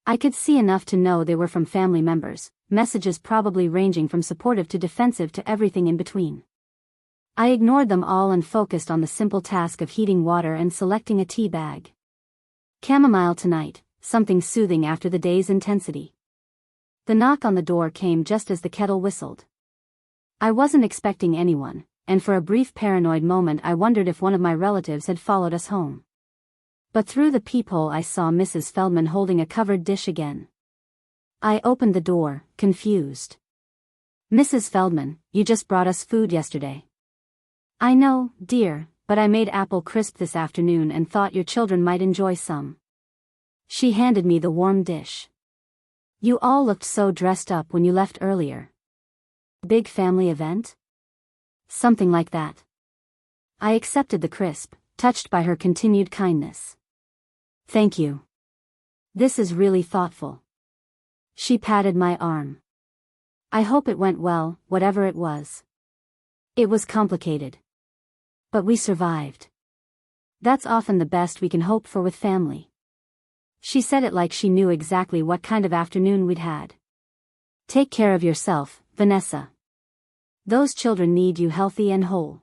I could see enough to know they were from family members, messages probably ranging from supportive to defensive to everything in between. I ignored them all and focused on the simple task of heating water and selecting a tea bag. Chamomile tonight, something soothing after the day's intensity. The knock on the door came just as the kettle whistled. I wasn't expecting anyone, and for a brief paranoid moment I wondered if one of my relatives had followed us home. But through the peephole I saw Mrs. Feldman holding a covered dish again. I opened the door, confused. "Mrs. Feldman, you just brought us food yesterday." "I know, dear, but I made apple crisp this afternoon and thought your children might enjoy some." She handed me the warm dish. "You all looked so dressed up when you left earlier. Big family event?" "Something like that." I accepted the crisp, touched by her continued kindness. "Thank you. This is really thoughtful." She patted my arm. "I hope it went well, whatever it was. It was complicated. But we survived. That's often the best we can hope for with family." She said it like she knew exactly what kind of afternoon we'd had. "Take care of yourself, Vanessa. Those children need you healthy and whole."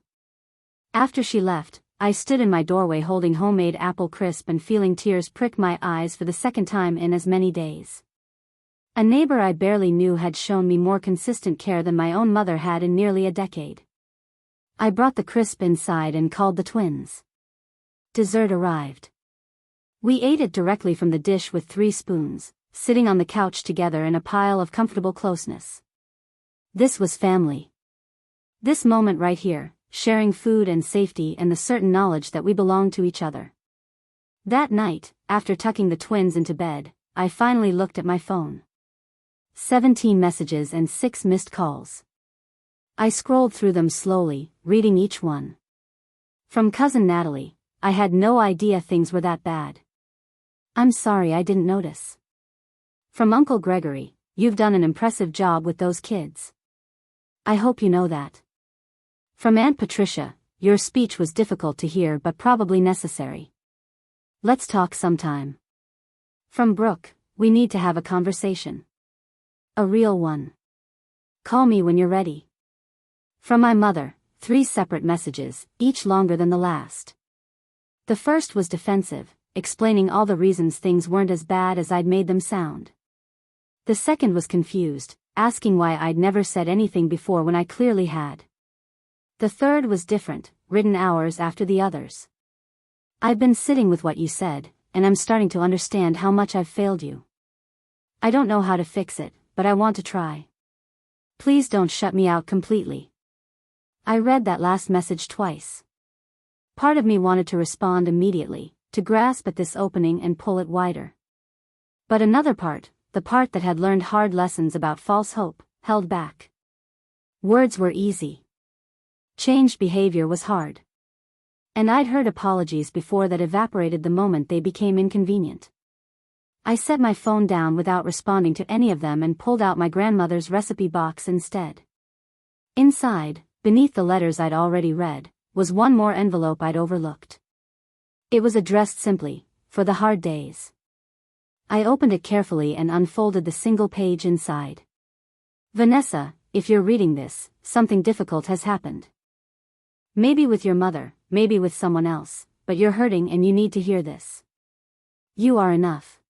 After she left, I stood in my doorway holding homemade apple crisp and feeling tears prick my eyes for the second time in as many days. A neighbor I barely knew had shown me more consistent care than my own mother had in nearly a decade. I brought the crisp inside and called the twins. Dessert arrived. We ate it directly from the dish with 3 spoons, sitting on the couch together in a pile of comfortable closeness. This was family. This moment right here, sharing food and safety and the certain knowledge that we belonged to each other. That night, after tucking the twins into bed, I finally looked at my phone. 17 messages and 6 missed calls. I scrolled through them slowly, reading each one. From Cousin Natalie, I had no idea things were that bad. I'm sorry I didn't notice. From Uncle Gregory, you've done an impressive job with those kids. I hope you know that. From Aunt Patricia, your speech was difficult to hear but probably necessary. Let's talk sometime. From Brooke, we need to have a conversation. A real one. Call me when you're ready. From my mother, 3 separate messages, each longer than the last. The first was defensive, explaining all the reasons things weren't as bad as I'd made them sound. The second was confused, asking why I'd never said anything before when I clearly had. The third was different, written hours after the others. I've been sitting with what you said, and I'm starting to understand how much I've failed you. I don't know how to fix it, but I want to try. Please don't shut me out completely. I read that last message twice. Part of me wanted to respond immediately, to grasp at this opening and pull it wider. But another part, the part that had learned hard lessons about false hope, held back. Words were easy. Changed behavior was hard. And I'd heard apologies before that evaporated the moment they became inconvenient. I set my phone down without responding to any of them and pulled out my grandmother's recipe box instead. Inside, beneath the letters I'd already read, was one more envelope I'd overlooked. It was addressed simply, for the hard days. I opened it carefully and unfolded the single page inside. Vanessa, if you're reading this, something difficult has happened. Maybe with your mother, maybe with someone else, but you're hurting and you need to hear this. You are enough.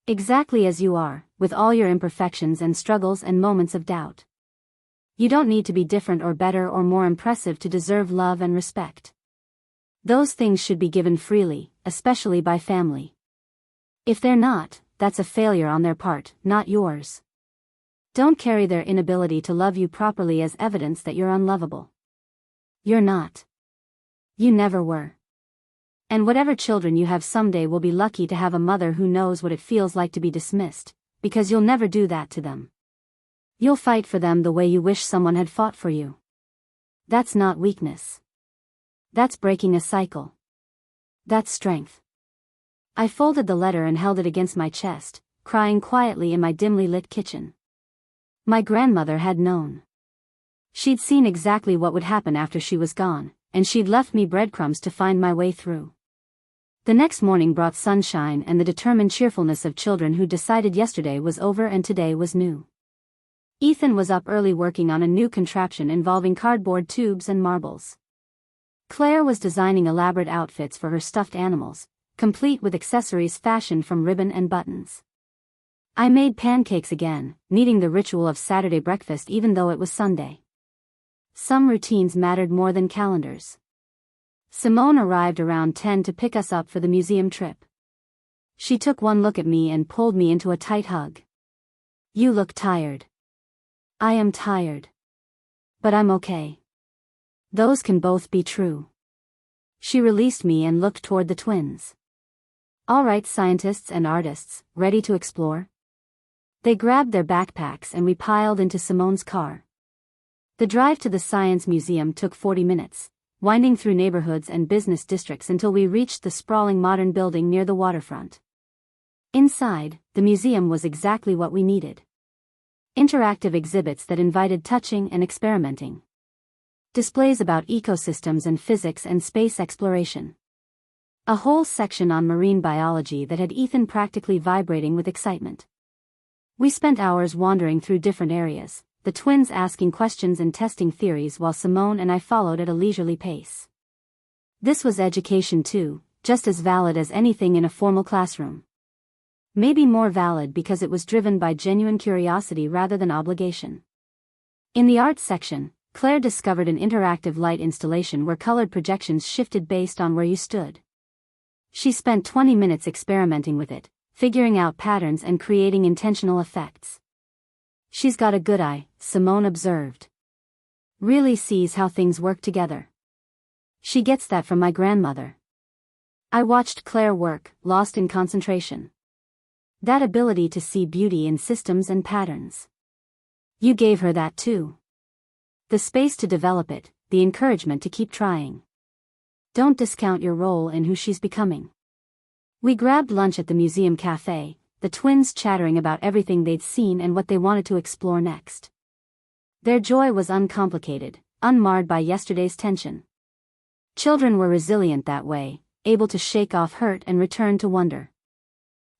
Exactly as you are, with all your imperfections and struggles and moments of doubt. You don't need to be different or better or more impressive to deserve love and respect. Those things should be given freely, especially by family. If they're not, that's a failure on their part, not yours. Don't carry their inability to love you properly as evidence that you're unlovable. You're not. You never were. And whatever children you have someday will be lucky to have a mother who knows what it feels like to be dismissed, because you'll never do that to them. You'll fight for them the way you wish someone had fought for you. That's not weakness. That's breaking a cycle. That's strength. I folded the letter and held it against my chest, crying quietly in my dimly lit kitchen. My grandmother had known. She'd seen exactly what would happen after she was gone, and she'd left me breadcrumbs to find my way through. The next morning brought sunshine and the determined cheerfulness of children who decided yesterday was over and today was new. Ethan was up early working on a new contraption involving cardboard tubes and marbles. Claire was designing elaborate outfits for her stuffed animals, complete with accessories fashioned from ribbon and buttons. I made pancakes again, needing the ritual of Saturday breakfast even though it was Sunday. Some routines mattered more than calendars. Simone arrived around 10 to pick us up for the museum trip. She took one look at me and pulled me into a tight hug. You look tired. I am tired. But I'm okay. Those can both be true. She released me and looked toward the twins. All right, scientists and artists, ready to explore? They grabbed their backpacks and we piled into Simone's car. The drive to the Science Museum took 40 minutes, winding through neighborhoods and business districts until we reached the sprawling modern building near the waterfront. Inside, the museum was exactly what we needed. Interactive exhibits that invited touching and experimenting. Displays about ecosystems and physics and space exploration. A whole section on marine biology that had Ethan practically vibrating with excitement. We spent hours wandering through different areas, the twins asking questions and testing theories while Simone and I followed at a leisurely pace. This was education too, just as valid as anything in a formal classroom. Maybe more valid because it was driven by genuine curiosity rather than obligation. In the arts section, Claire discovered an interactive light installation where colored projections shifted based on where you stood. She spent 20 minutes experimenting with it, figuring out patterns and creating intentional effects. She's got a good eye, Simone observed. really sees how things work together. She gets that from my grandmother. I watched Claire work, lost in concentration. That ability to see beauty in systems and patterns. You gave her that too. The space to develop it, the encouragement to keep trying. Don't discount your role in who she's becoming. We grabbed lunch at the museum cafe, the twins chattering about everything they'd seen and what they wanted to explore next. Their joy was uncomplicated, unmarred by yesterday's tension. Children were resilient that way, able to shake off hurt and return to wonder.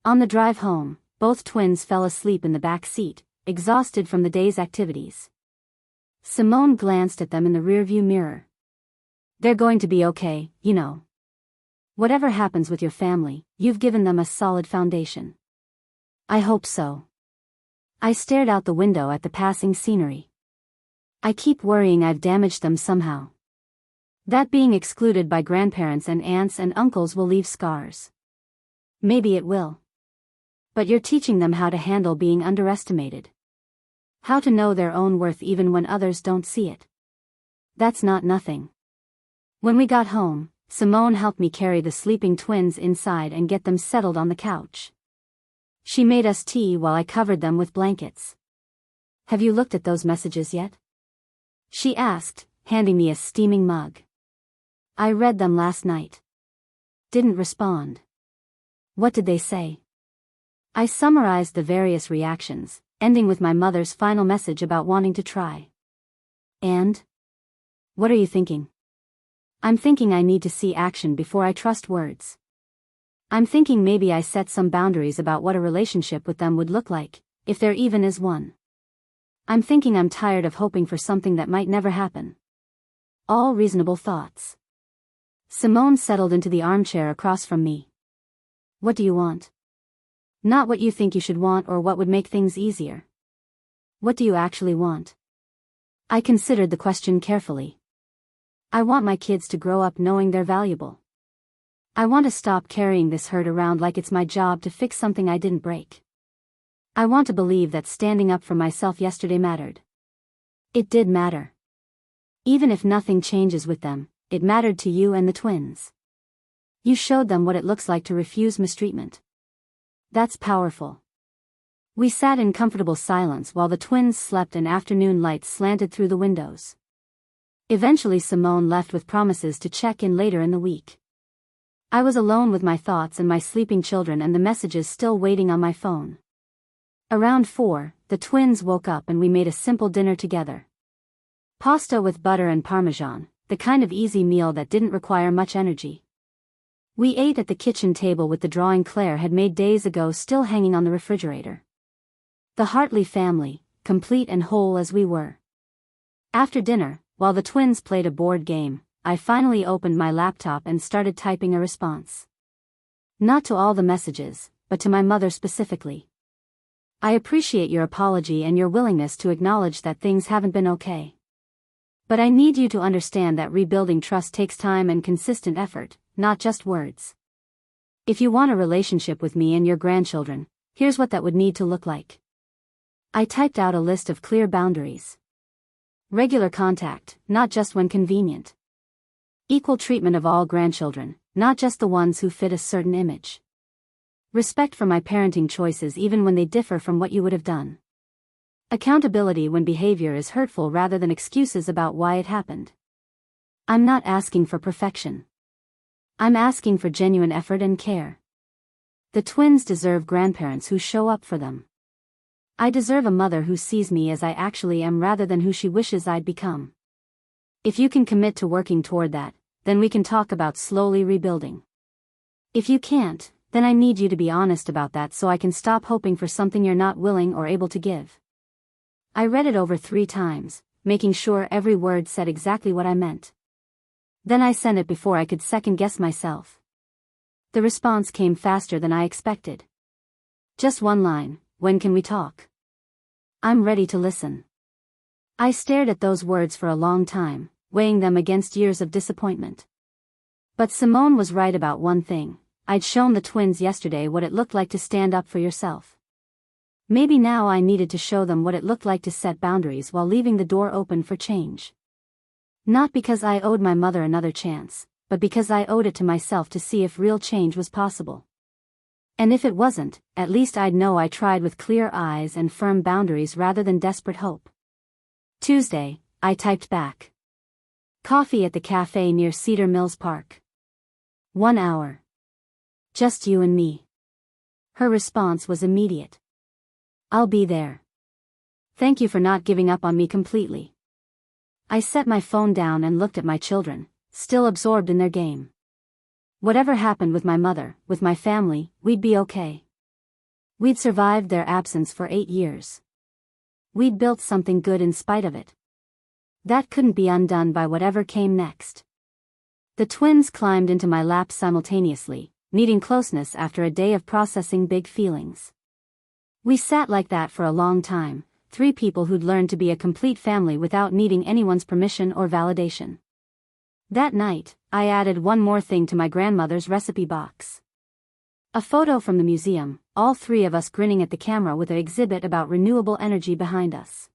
On the drive home, both twins fell asleep in the back seat, exhausted from the day's activities. Simone glanced at them in the rearview mirror. They're going to be okay, you know. Whatever happens with your family, you've given them a solid foundation. I hope so. I stared out the window at the passing scenery. I keep worrying I've damaged them somehow. That being excluded by grandparents and aunts and uncles will leave scars. Maybe it will. But you're teaching them how to handle being underestimated. How to know their own worth even when others don't see it. That's not nothing. When we got home, Simone helped me carry the sleeping twins inside and get them settled on the couch. She made us tea while I covered them with blankets. Have you looked at those messages yet? She asked, handing me a steaming mug. I read them last night. Didn't respond. What did they say? I summarized the various reactions, ending with my mother's final message about wanting to try. And? What are you thinking? I'm thinking I need to see action before I trust words. I'm thinking maybe I set some boundaries about what a relationship with them would look like, if there even is one. I'm thinking I'm tired of hoping for something that might never happen. All reasonable thoughts. Simone settled into the armchair across from me. What do you want? Not what you think you should want or what would make things easier. What do you actually want? I considered the question carefully. I want my kids to grow up knowing they're valuable. I want to stop carrying this hurt around like it's my job to fix something I didn't break. I want to believe that standing up for myself yesterday mattered. It did matter. Even if nothing changes with them, it mattered to you and the twins. You showed them what it looks like to refuse mistreatment. That's powerful. We sat in comfortable silence while the twins slept and afternoon light slanted through the windows. Eventually Simone left with promises to check in later in the week. I was alone with my thoughts and my sleeping children and the messages still waiting on my phone. Around 4, the twins woke up and we made a simple dinner together. Pasta with butter and parmesan, the kind of easy meal that didn't require much energy. We ate at the kitchen table with the drawing Claire had made days ago still hanging on the refrigerator. The Hartley family, complete and whole as we were. After dinner, while the twins played a board game, I finally opened my laptop and started typing a response. Not to all the messages, but to my mother specifically. I appreciate your apology and your willingness to acknowledge that things haven't been okay. But I need you to understand that rebuilding trust takes time and consistent effort, not just words. If you want a relationship with me and your grandchildren, here's what that would need to look like. I typed out a list of clear boundaries. Regular contact, not just when convenient. Equal treatment of all grandchildren, not just the ones who fit a certain image. Respect for my parenting choices even when they differ from what you would have done. Accountability when behavior is hurtful rather than excuses about why it happened. I'm not asking for perfection. I'm asking for genuine effort and care. The twins deserve grandparents who show up for them. I deserve a mother who sees me as I actually am rather than who she wishes I'd become. If you can commit to working toward that, then we can talk about slowly rebuilding. If you can't, then I need you to be honest about that so I can stop hoping for something you're not willing or able to give. I read it over 3 times, making sure every word said exactly what I meant. Then I sent it before I could second-guess myself. The response came faster than I expected. Just one line, when can we talk? I'm ready to listen. I stared at those words for a long time, weighing them against years of disappointment. But Simone was right about one thing. I'd shown the twins yesterday what it looked like to stand up for yourself. Maybe now I needed to show them what it looked like to set boundaries while leaving the door open for change. Not because I owed my mother another chance, but because I owed it to myself to see if real change was possible. And if it wasn't, at least I'd know I tried with clear eyes and firm boundaries rather than desperate hope. Tuesday, I typed back. Coffee at the cafe near Cedar Mills Park. 1 hour. Just you and me. Her response was immediate. I'll be there. Thank you for not giving up on me completely. I set my phone down and looked at my children, still absorbed in their game. Whatever happened with my mother, with my family, we'd be okay. We'd survived their absence for 8 years. We'd built something good in spite of it. That couldn't be undone by whatever came next. The twins climbed into my lap simultaneously, needing closeness after a day of processing big feelings. We sat like that for a long time, 3 people who'd learned to be a complete family without needing anyone's permission or validation. That night, I added one more thing to my grandmother's recipe box. A photo from the museum, all 3 of us grinning at the camera with an exhibit about renewable energy behind us.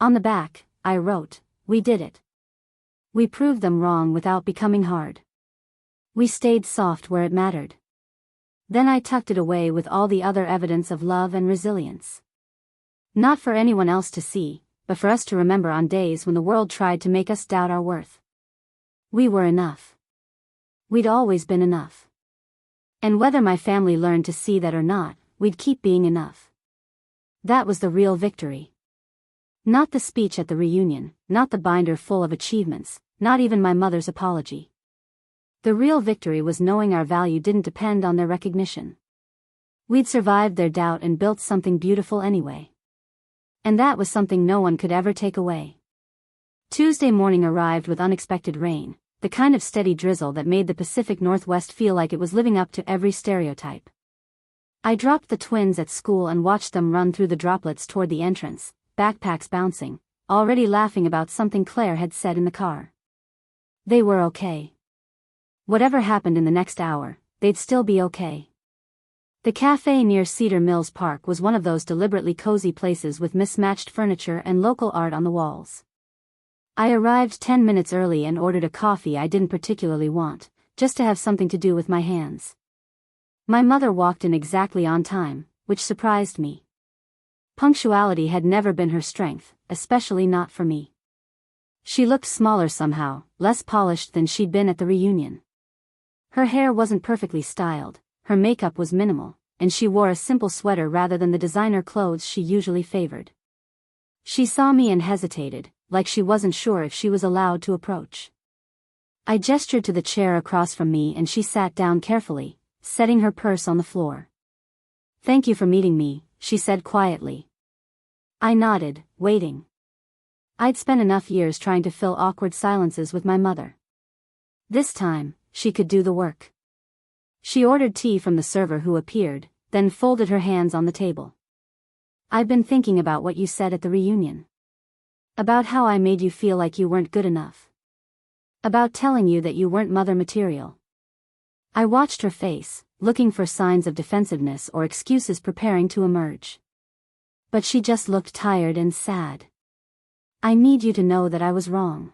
On the back, I wrote, "We did it. We proved them wrong without becoming hard. We stayed soft where it mattered." Then I tucked it away with all the other evidence of love and resilience. Not for anyone else to see, but for us to remember on days when the world tried to make us doubt our worth. We were enough. We'd always been enough. And whether my family learned to see that or not, we'd keep being enough. That was the real victory. Not the speech at the reunion, not the binder full of achievements, not even my mother's apology. The real victory was knowing our value didn't depend on their recognition. We'd survived their doubt and built something beautiful anyway. And that was something no one could ever take away. Tuesday morning arrived with unexpected rain, the kind of steady drizzle that made the Pacific Northwest feel like it was living up to every stereotype. I dropped the twins at school and watched them run through the droplets toward the entrance, backpacks bouncing, already laughing about something Claire had said in the car. They were okay. Whatever happened in the next hour, they'd still be okay. The cafe near Cedar Mills Park was one of those deliberately cozy places with mismatched furniture and local art on the walls. I arrived 10 minutes early and ordered a coffee I didn't particularly want, just to have something to do with my hands. My mother walked in exactly on time, which surprised me. Punctuality had never been her strength, especially not for me. She looked smaller somehow, less polished than she'd been at the reunion. Her hair wasn't perfectly styled, her makeup was minimal, and she wore a simple sweater rather than the designer clothes she usually favored. She saw me and hesitated, like she wasn't sure if she was allowed to approach. I gestured to the chair across from me and she sat down carefully, setting her purse on the floor. "Thank you for meeting me," she said quietly. I nodded, waiting. I'd spent enough years trying to fill awkward silences with my mother. This time, she could do the work. She ordered tea from the server who appeared, then folded her hands on the table. "I've been thinking about what you said at the reunion. About how I made you feel like you weren't good enough. About telling you that you weren't mother material." I watched her face, looking for signs of defensiveness or excuses preparing to emerge. But she just looked tired and sad. "I need you to know that I was wrong.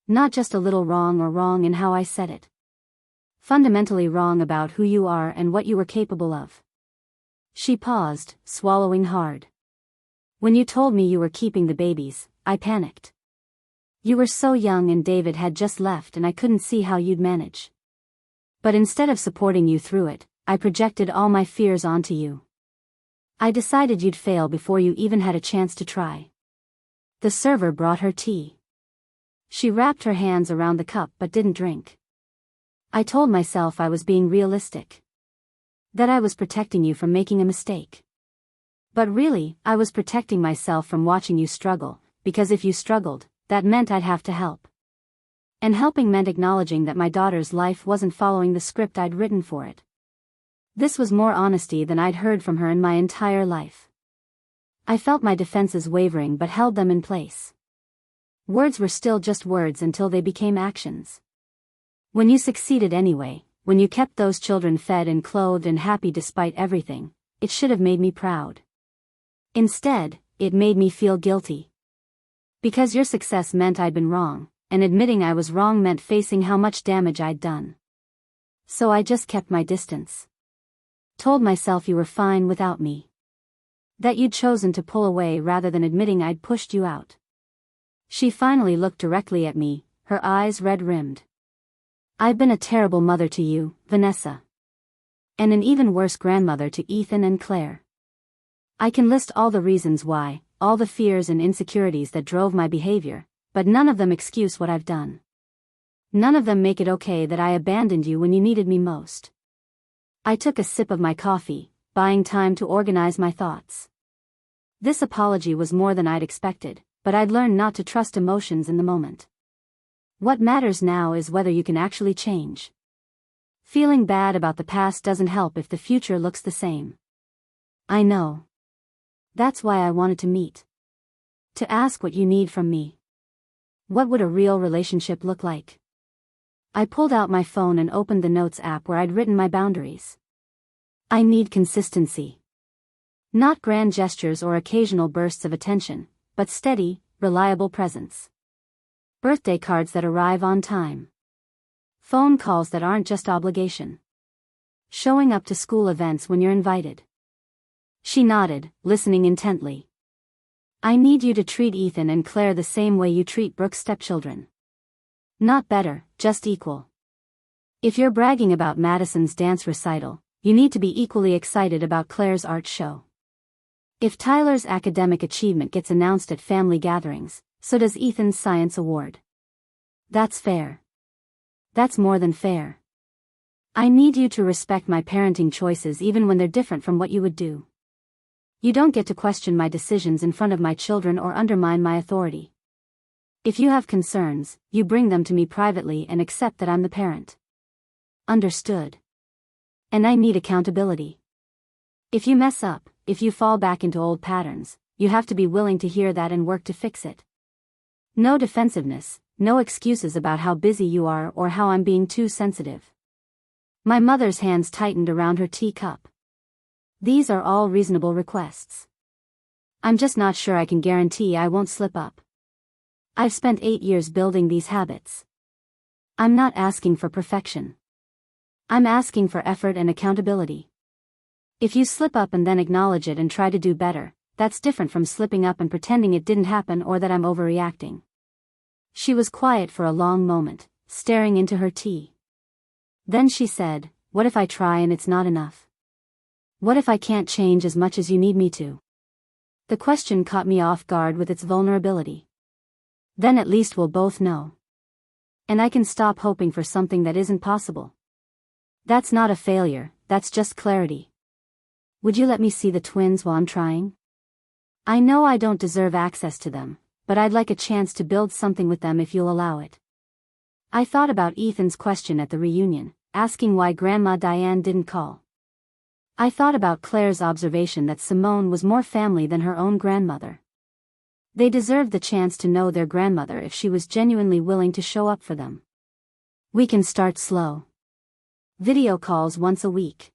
Not just a little wrong or wrong in how I said it. Fundamentally wrong about who you are and what you were capable of." She paused, swallowing hard. "When you told me you were keeping the babies, I panicked. You were so young and David had just left and I couldn't see how you'd manage. But instead of supporting you through it, I projected all my fears onto you. I decided you'd fail before you even had a chance to try." The server brought her tea. She wrapped her hands around the cup but didn't drink. "I told myself I was being realistic. That I was protecting you from making a mistake. But really, I was protecting myself from watching you struggle, because if you struggled, that meant I'd have to help. And helping meant acknowledging that my daughter's life wasn't following the script I'd written for it." This was more honesty than I'd heard from her in my entire life. I felt my defenses wavering but held them in place. Words were still just words until they became actions. When you succeeded anyway, when you kept those children fed and clothed and happy despite everything, it should have made me proud. Instead, it made me feel guilty. Because your success meant I'd been wrong, and admitting I was wrong meant facing how much damage I'd done. So I just kept my distance. Told myself you were fine without me. That you'd chosen to pull away rather than admitting I'd pushed you out. She finally looked directly at me, her eyes red-rimmed. I've been a terrible mother to you, Vanessa. And an even worse grandmother to Ethan and Claire. I can list all the reasons why, all the fears and insecurities that drove my behavior, but none of them excuse what I've done. None of them make it okay that I abandoned you when you needed me most. I took a sip of my coffee, buying time to organize my thoughts. This apology was more than I'd expected, but I'd learned not to trust emotions in the moment. What matters now is whether you can actually change. Feeling bad about the past doesn't help if the future looks the same. I know. That's why I wanted to meet. To ask what you need from me. What would a real relationship look like? I pulled out my phone and opened the Notes app where I'd written my boundaries. I need consistency. Not grand gestures or occasional bursts of attention, but steady, reliable presence. Birthday cards that arrive on time. Phone calls that aren't just obligation. Showing up to school events when you're invited. She nodded, listening intently. I need you to treat Ethan and Claire the same way you treat Brooke's stepchildren. Not better, just equal. If you're bragging about Madison's dance recital, you need to be equally excited about Claire's art show. If Tyler's academic achievement gets announced at family gatherings, so does Ethan's science award. That's fair. That's more than fair. I need you to respect my parenting choices even when they're different from what you would do. You don't get to question my decisions in front of my children or undermine my authority. If you have concerns, you bring them to me privately and accept that I'm the parent. Understood. And I need accountability. If you mess up, if you fall back into old patterns, you have to be willing to hear that and work to fix it. No defensiveness, no excuses about how busy you are or how I'm being too sensitive. My mother's hands tightened around her teacup. These are all reasonable requests. I'm just not sure I can guarantee I won't slip up. I've spent 8 years building these habits. I'm not asking for perfection. I'm asking for effort and accountability. If you slip up and then acknowledge it and try to do better, that's different from slipping up and pretending it didn't happen or that I'm overreacting. She was quiet for a long moment, staring into her tea. Then she said, "What if I try and it's not enough? What if I can't change as much as you need me to?" The question caught me off guard with its vulnerability. Then at least we'll both know. And I can stop hoping for something that isn't possible. That's not a failure, that's just clarity. Would you let me see the twins while I'm trying? I know I don't deserve access to them, but I'd like a chance to build something with them if you'll allow it. I thought about Ethan's question at the reunion, asking why Grandma Diane didn't call. I thought about Claire's observation that Simone was more family than her own grandmother. They deserved the chance to know their grandmother if she was genuinely willing to show up for them. We can start slow. Video calls once a week.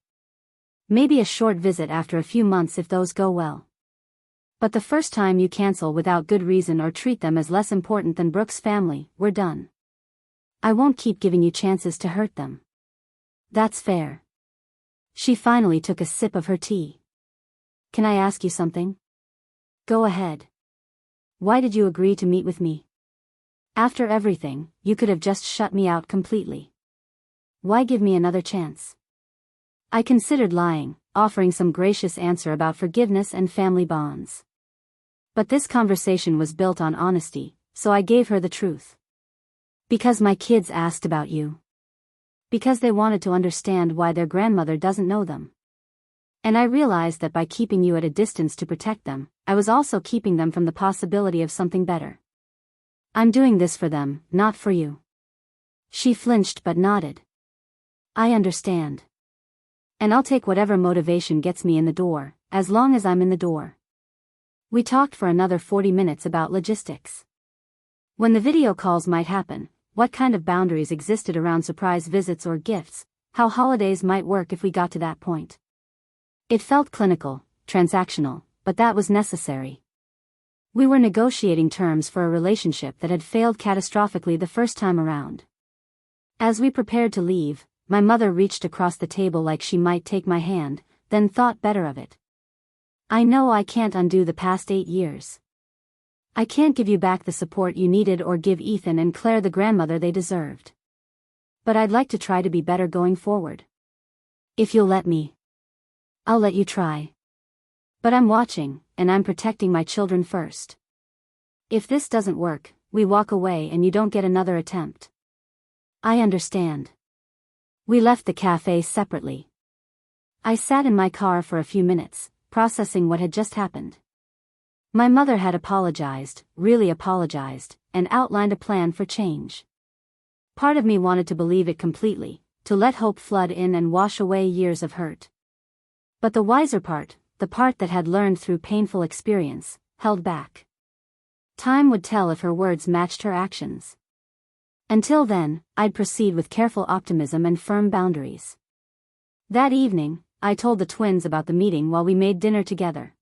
Maybe a short visit after a few months if those go well. But the first time you cancel without good reason or treat them as less important than Brooke's family, we're done. I won't keep giving you chances to hurt them. That's fair. She finally took a sip of her tea. Can I ask you something? Go ahead. Why did you agree to meet with me? After everything, you could have just shut me out completely. Why give me another chance? I considered lying, offering some gracious answer about forgiveness and family bonds. But this conversation was built on honesty, so I gave her the truth. Because my kids asked about you. Because they wanted to understand why their grandmother doesn't know them. And I realized that by keeping you at a distance to protect them, I was also keeping them from the possibility of something better. I'm doing this for them, not for you. She flinched but nodded. I understand. And I'll take whatever motivation gets me in the door, as long as I'm in the door. We talked for another 40 minutes about logistics. When the video calls might happen, what kind of boundaries existed around surprise visits or gifts, how holidays might work if we got to that point. It felt clinical, transactional, but that was necessary. We were negotiating terms for a relationship that had failed catastrophically the first time around. As we prepared to leave, my mother reached across the table like she might take my hand, then thought better of it. I know I can't undo the past 8 years. I can't give you back the support you needed or give Ethan and Claire the grandmother they deserved. But I'd like to try to be better going forward. If you'll let me, I'll let you try. But I'm watching, and I'm protecting my children first. If this doesn't work, we walk away and you don't get another attempt. I understand. We left the cafe separately. I sat in my car for a few minutes, processing what had just happened. My mother had apologized, really apologized, and outlined a plan for change. Part of me wanted to believe it completely, to let hope flood in and wash away years of hurt. But the wiser part, the part that had learned through painful experience, held back. Time would tell if her words matched her actions. Until then, I'd proceed with careful optimism and firm boundaries. That evening, I told the twins about the meeting while we made dinner together.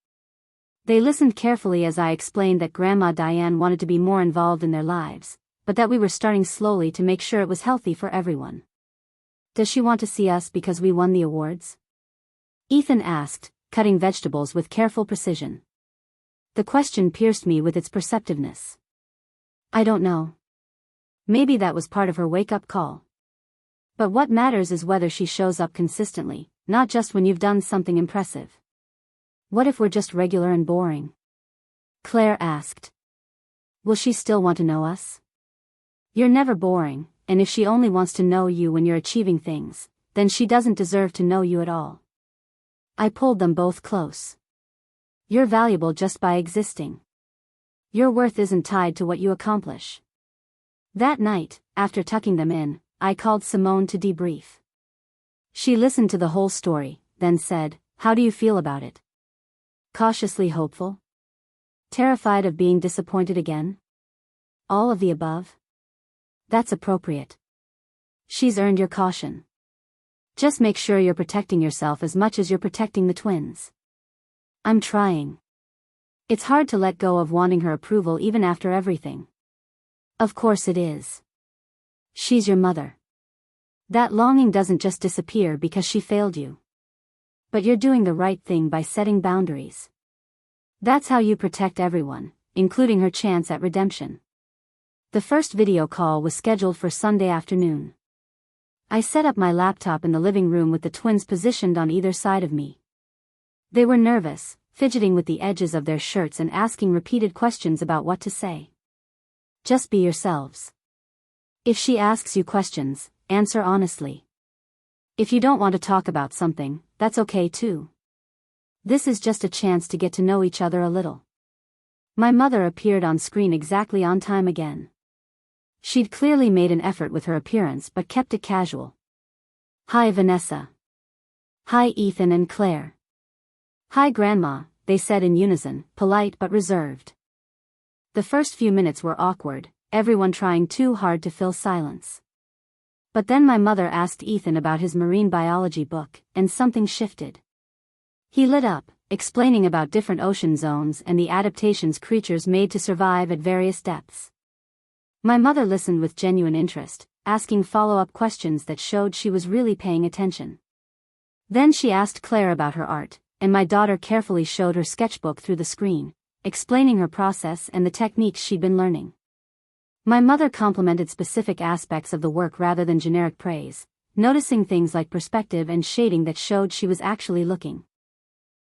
They listened carefully as I explained that Grandma Diane wanted to be more involved in their lives, but that we were starting slowly to make sure it was healthy for everyone. Does she want to see us because we won the awards? Ethan asked, cutting vegetables with careful precision. The question pierced me with its perceptiveness. I don't know. Maybe that was part of her wake-up call. But what matters is whether she shows up consistently, not just when you've done something impressive. What if we're just regular and boring? Claire asked. Will she still want to know us? You're never boring, and if she only wants to know you when you're achieving things, then she doesn't deserve to know you at all. I pulled them both close. You're valuable just by existing. Your worth isn't tied to what you accomplish. That night, after tucking them in, I called Simone to debrief. She listened to the whole story, then said, "How do you feel about it?" Cautiously hopeful? Terrified of being disappointed again? All of the above? That's appropriate. She's earned your caution. Just make sure you're protecting yourself as much as you're protecting the twins. I'm trying. It's hard to let go of wanting her approval even after everything. Of course it is. She's your mother. That longing doesn't just disappear because she failed you. But you're doing the right thing by setting boundaries. That's how you protect everyone, including her chance at redemption. The first video call was scheduled for Sunday afternoon. I set up my laptop in the living room with the twins positioned on either side of me. They were nervous, fidgeting with the edges of their shirts and asking repeated questions about what to say. Just be yourselves. If she asks you questions, answer honestly. If you don't want to talk about something, that's okay too. This is just a chance to get to know each other a little. My mother appeared on screen exactly on time again. She'd clearly made an effort with her appearance but kept it casual. Hi Vanessa. Hi Ethan and Claire. Hi Grandma, they said in unison, polite but reserved. The first few minutes were awkward, everyone trying too hard to fill silence. But then my mother asked Ethan about his marine biology book, and something shifted. He lit up, explaining about different ocean zones and the adaptations creatures made to survive at various depths. My mother listened with genuine interest, asking follow-up questions that showed she was really paying attention. Then she asked Claire about her art, and my daughter carefully showed her sketchbook through the screen, explaining her process and the techniques she'd been learning. My mother complimented specific aspects of the work rather than generic praise, noticing things like perspective and shading that showed she was actually looking.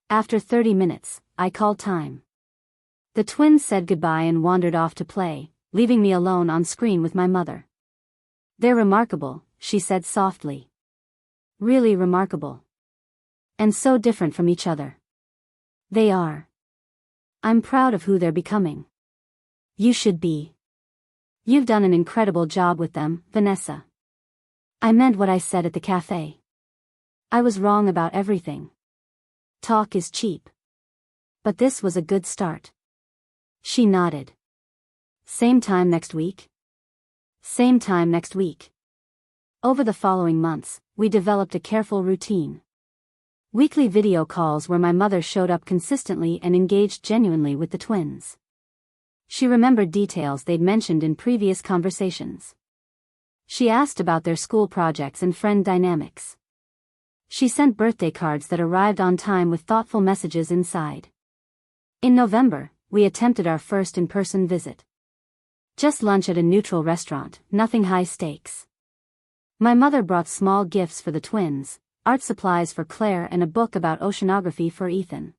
After 30 minutes, I called time. The twins said goodbye and wandered off to play, leaving me alone on screen with my mother. They're remarkable, she said softly. Really remarkable. And so different from each other. They are. I'm proud of who they're becoming. You should be. You've done an incredible job with them, Vanessa. I meant what I said at the cafe. I was wrong about everything. Talk is cheap. But this was a good start. She nodded. Same time next week? Same time next week. Over the following months, we developed a careful routine. Weekly video calls where my mother showed up consistently and engaged genuinely with the twins. She remembered details they'd mentioned in previous conversations. She asked about their school projects and friend dynamics. She sent birthday cards that arrived on time with thoughtful messages inside. In November, we attempted our first in-person visit. Just lunch at a neutral restaurant, nothing high stakes. My mother brought small gifts for the twins, art supplies for Claire and a book about oceanography for Ethan.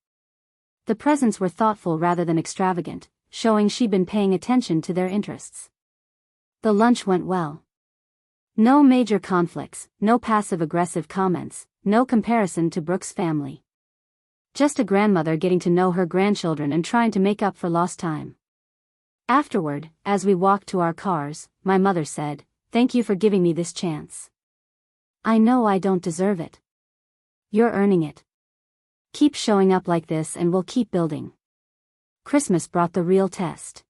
The presents were thoughtful rather than extravagant, showing she'd been paying attention to their interests. The lunch went well. No major conflicts, no passive-aggressive comments, no comparison to Brooke's family. Just a grandmother getting to know her grandchildren and trying to make up for lost time. Afterward, as we walked to our cars, my mother said, "Thank you for giving me this chance. I know I don't deserve it. You're earning it. Keep showing up like this and we'll keep building." Christmas brought the real test.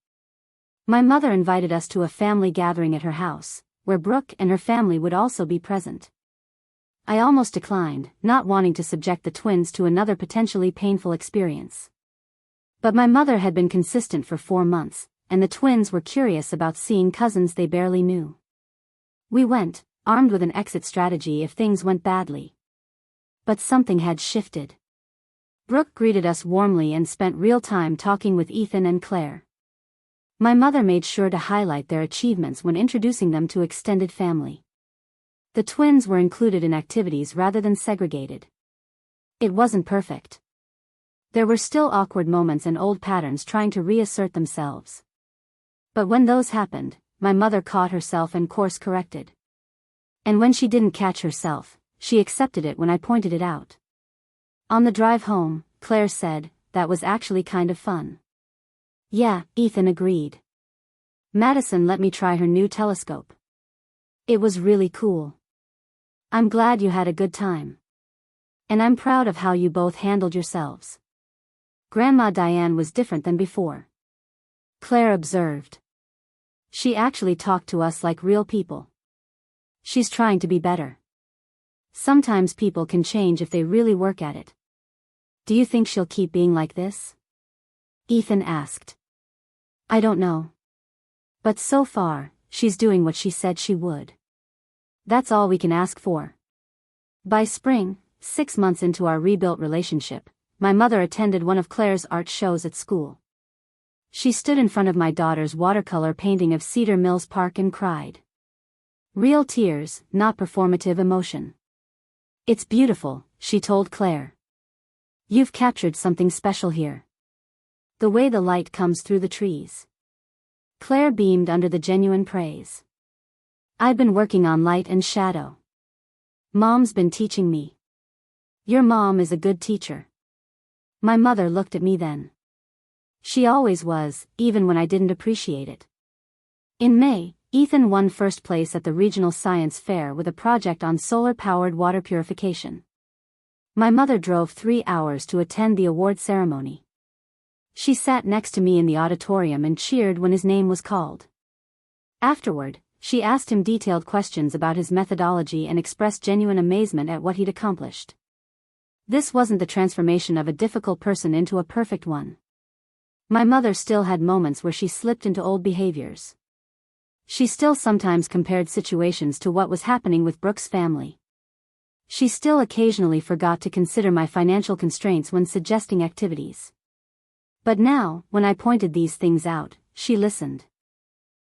My mother invited us to a family gathering at her house, where Brooke and her family would also be present. I almost declined, not wanting to subject the twins to another potentially painful experience. But my mother had been consistent for 4 months, and the twins were curious about seeing cousins they barely knew. We went, armed with an exit strategy if things went badly. But something had shifted. Brooke greeted us warmly and spent real time talking with Ethan and Claire. My mother made sure to highlight their achievements when introducing them to extended family. The twins were included in activities rather than segregated. It wasn't perfect. There were still awkward moments and old patterns trying to reassert themselves. But when those happened, my mother caught herself and course-corrected. And when she didn't catch herself, she accepted it when I pointed it out. On the drive home, Claire said, "That was actually kind of fun." "Yeah," Ethan agreed. "Madison let me try her new telescope. It was really cool. I'm glad you had a good time. And I'm proud of how you both handled yourselves." Grandma Diane was different than before. Claire observed. "She actually talked to us like real people. She's trying to be better. Sometimes people can change if they really work at it." "Do you think she'll keep being like this?" Ethan asked. "I don't know. But so far, she's doing what she said she would. That's all we can ask for." By spring, 6 months into our rebuilt relationship, my mother attended one of Claire's art shows at school. She stood in front of my daughter's watercolor painting of Cedar Mills Park and cried. Real tears, not performative emotion. "It's beautiful," she told Claire. "You've captured something special here. The way the light comes through the trees." Claire beamed under the genuine praise. "I've been working on light and shadow. Mom's been teaching me." "Your mom is a good teacher." My mother looked at me then. She always was, even when I didn't appreciate it. In May, Ethan won first place at the regional science fair with a project on solar-powered water purification. My mother drove 3 hours to attend the award ceremony. She sat next to me in the auditorium and cheered when his name was called. Afterward, she asked him detailed questions about his methodology and expressed genuine amazement at what he'd accomplished. This wasn't the transformation of a difficult person into a perfect one. My mother still had moments where she slipped into old behaviors. She still sometimes compared situations to what was happening with Brooke's family. She still occasionally forgot to consider my financial constraints when suggesting activities. But now, when I pointed these things out, she listened.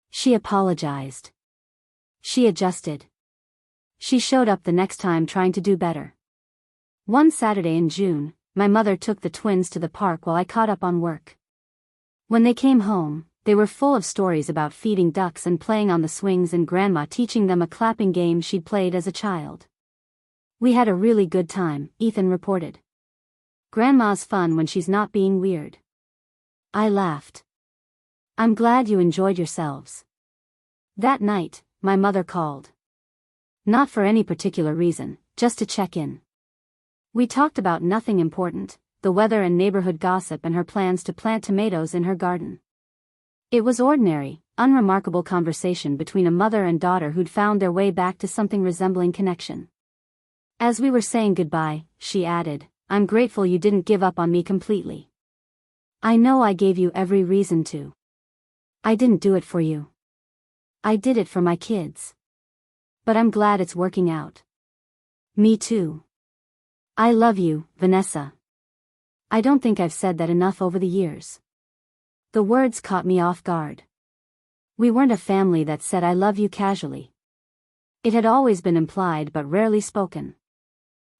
She apologized. She adjusted. She showed up the next time trying to do better. One Saturday in June, my mother took the twins to the park while I caught up on work. When they came home, they were full of stories about feeding ducks and playing on the swings and Grandma teaching them a clapping game she'd played as a child. "We had a really good time," Ethan reported. "Grandma's fun when she's not being weird." I laughed. "I'm glad you enjoyed yourselves." That night, my mother called. Not for any particular reason, just to check in. We talked about nothing important, the weather and neighborhood gossip and her plans to plant tomatoes in her garden. It was ordinary, unremarkable conversation between a mother and daughter who'd found their way back to something resembling connection. As we were saying goodbye, she added, "I'm grateful you didn't give up on me completely. I know I gave you every reason to." I didn't do it for you. I did it for my kids. But I'm glad it's working out. Me too. I love you, Vanessa. I don't think I've said that enough over the years. The words caught me off guard. We weren't a family that said I love you casually. It had always been implied but rarely spoken.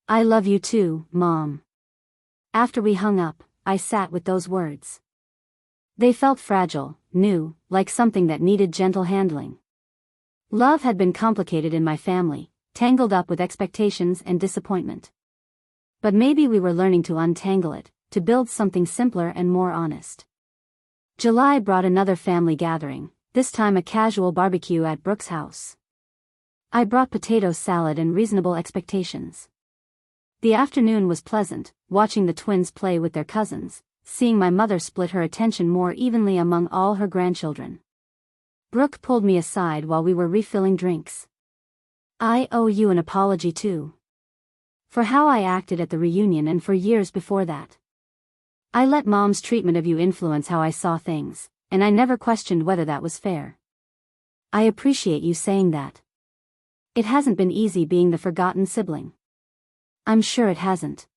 I love you too, Mom. After we hung up, I sat with those words. They felt fragile, new, like something that needed gentle handling. Love had been complicated in my family, tangled up with expectations and disappointment. But maybe we were learning to untangle it, to build something simpler and more honest. July brought another family gathering, this time a casual barbecue at Brooke's house. I brought potato salad and reasonable expectations. The afternoon was pleasant, watching the twins play with their cousins, seeing my mother split her attention more evenly among all her grandchildren. Brooke pulled me aside while we were refilling drinks. I owe you an apology too. For how I acted at the reunion and for years before that. I let Mom's treatment of you influence how I saw things, and I never questioned whether that was fair. I appreciate you saying that. It hasn't been easy being the forgotten sibling. I'm sure it hasn't.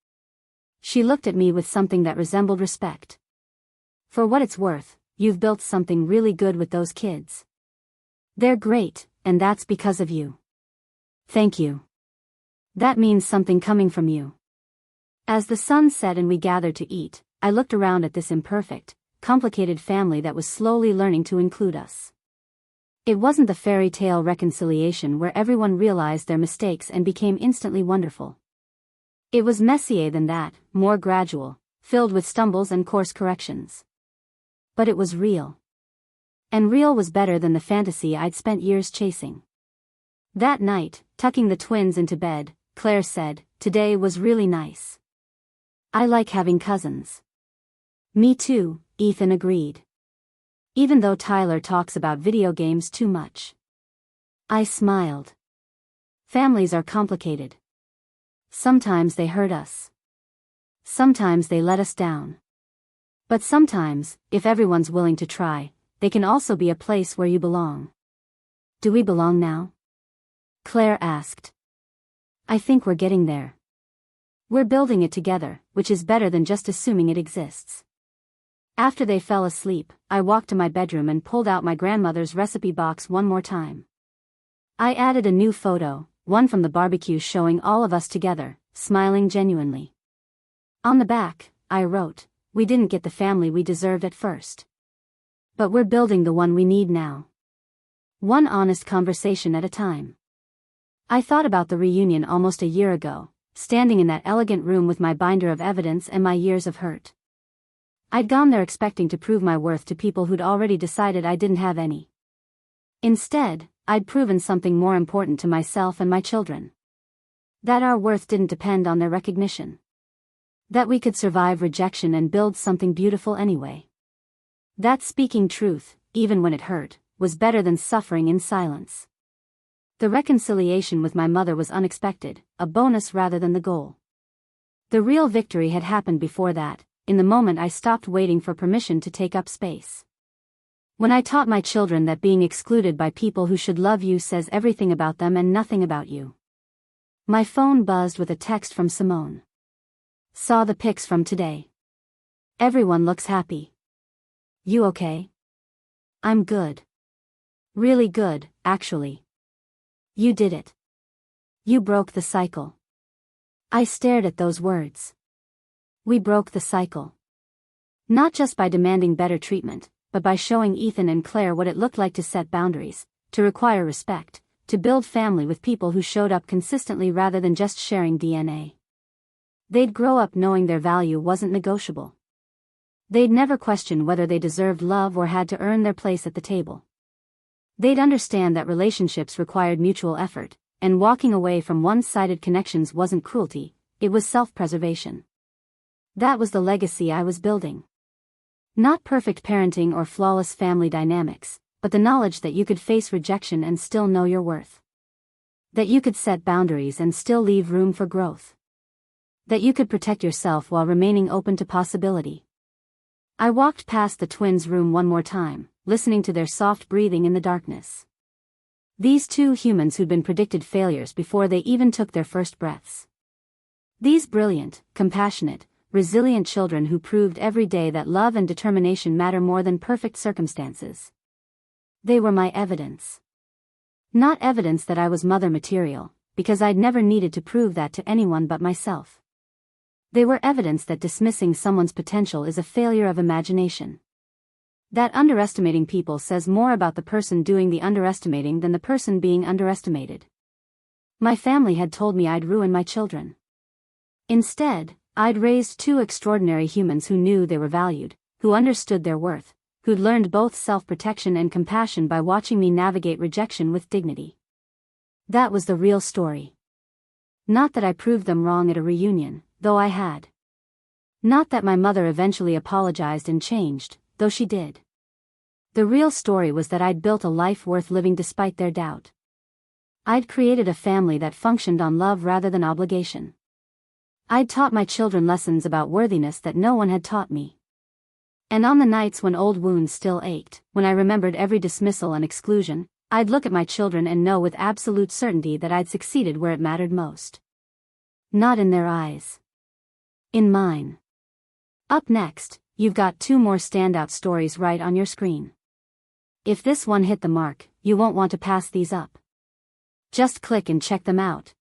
She looked at me with something that resembled respect. For what it's worth, you've built something really good with those kids. They're great, and that's because of you. Thank you. That means something coming from you. As the sun set and we gathered to eat, I looked around at this imperfect, complicated family that was slowly learning to include us. It wasn't the fairy tale reconciliation where everyone realized their mistakes and became instantly wonderful. It was messier than that, more gradual, filled with stumbles and course corrections. But it was real. And real was better than the fantasy I'd spent years chasing. That night, tucking the twins into bed, Claire said, "Today was really nice. I like having cousins." Me too, Ethan agreed. Even though Tyler talks about video games too much. I smiled. Families are complicated. Sometimes they hurt us. Sometimes they let us down. But sometimes, if everyone's willing to try, they can also be a place where you belong. Do we belong now? Claire asked. I think we're getting there. We're building it together, which is better than just assuming it exists. After they fell asleep, I walked to my bedroom and pulled out my grandmother's recipe box one more time. I added a new photo, one from the barbecue showing all of us together, smiling genuinely. On the back, I wrote, "We didn't get the family we deserved at first. But we're building the one we need now. One honest conversation at a time." I thought about the reunion almost a year ago, standing in that elegant room with my binder of evidence and my years of hurt. I'd gone there expecting to prove my worth to people who'd already decided I didn't have any. Instead, I'd proven something more important to myself and my children. That our worth didn't depend on their recognition. That we could survive rejection and build something beautiful anyway. That speaking truth, even when it hurt, was better than suffering in silence. The reconciliation with my mother was unexpected, a bonus rather than the goal. The real victory had happened before that, in the moment I stopped waiting for permission to take up space. When I taught my children that being excluded by people who should love you says everything about them and nothing about you. My phone buzzed with a text from Simone. Saw the pics from today. Everyone looks happy. You okay? I'm good. Really good, actually. You did it. You broke the cycle. I stared at those words. We broke the cycle. Not just by demanding better treatment, but by showing Ethan and Claire what it looked like to set boundaries, to require respect, to build family with people who showed up consistently rather than just sharing DNA. They'd grow up knowing their value wasn't negotiable. They'd never question whether they deserved love or had to earn their place at the table. They'd understand that relationships required mutual effort, and walking away from one-sided connections wasn't cruelty, it was self-preservation. That was the legacy I was building. Not perfect parenting or flawless family dynamics, but the knowledge that you could face rejection and still know your worth. That you could set boundaries and still leave room for growth. That you could protect yourself while remaining open to possibility. I walked past the twins' room one more time, listening to their soft breathing in the darkness. These two humans who'd been predicted failures before they even took their first breaths. These brilliant, compassionate, resilient children who proved every day that love and determination matter more than perfect circumstances. They were my evidence. Not evidence that I was mother material, because I'd never needed to prove that to anyone but myself. They were evidence that dismissing someone's potential is a failure of imagination. That underestimating people says more about the person doing the underestimating than the person being underestimated. My family had told me I'd ruin my children. Instead, I'd raised two extraordinary humans who knew they were valued, who understood their worth, who'd learned both self-protection and compassion by watching me navigate rejection with dignity. That was the real story. Not that I proved them wrong at a reunion, though I had. Not that my mother eventually apologized and changed, though she did. The real story was that I'd built a life worth living despite their doubt. I'd created a family that functioned on love rather than obligation. I'd taught my children lessons about worthiness that no one had taught me. And on the nights when old wounds still ached, when I remembered every dismissal and exclusion, I'd look at my children and know with absolute certainty that I'd succeeded where it mattered most. Not in their eyes. In mine. Up next, you've got two more standout stories right on your screen. If this one hit the mark, you won't want to pass these up. Just click and check them out.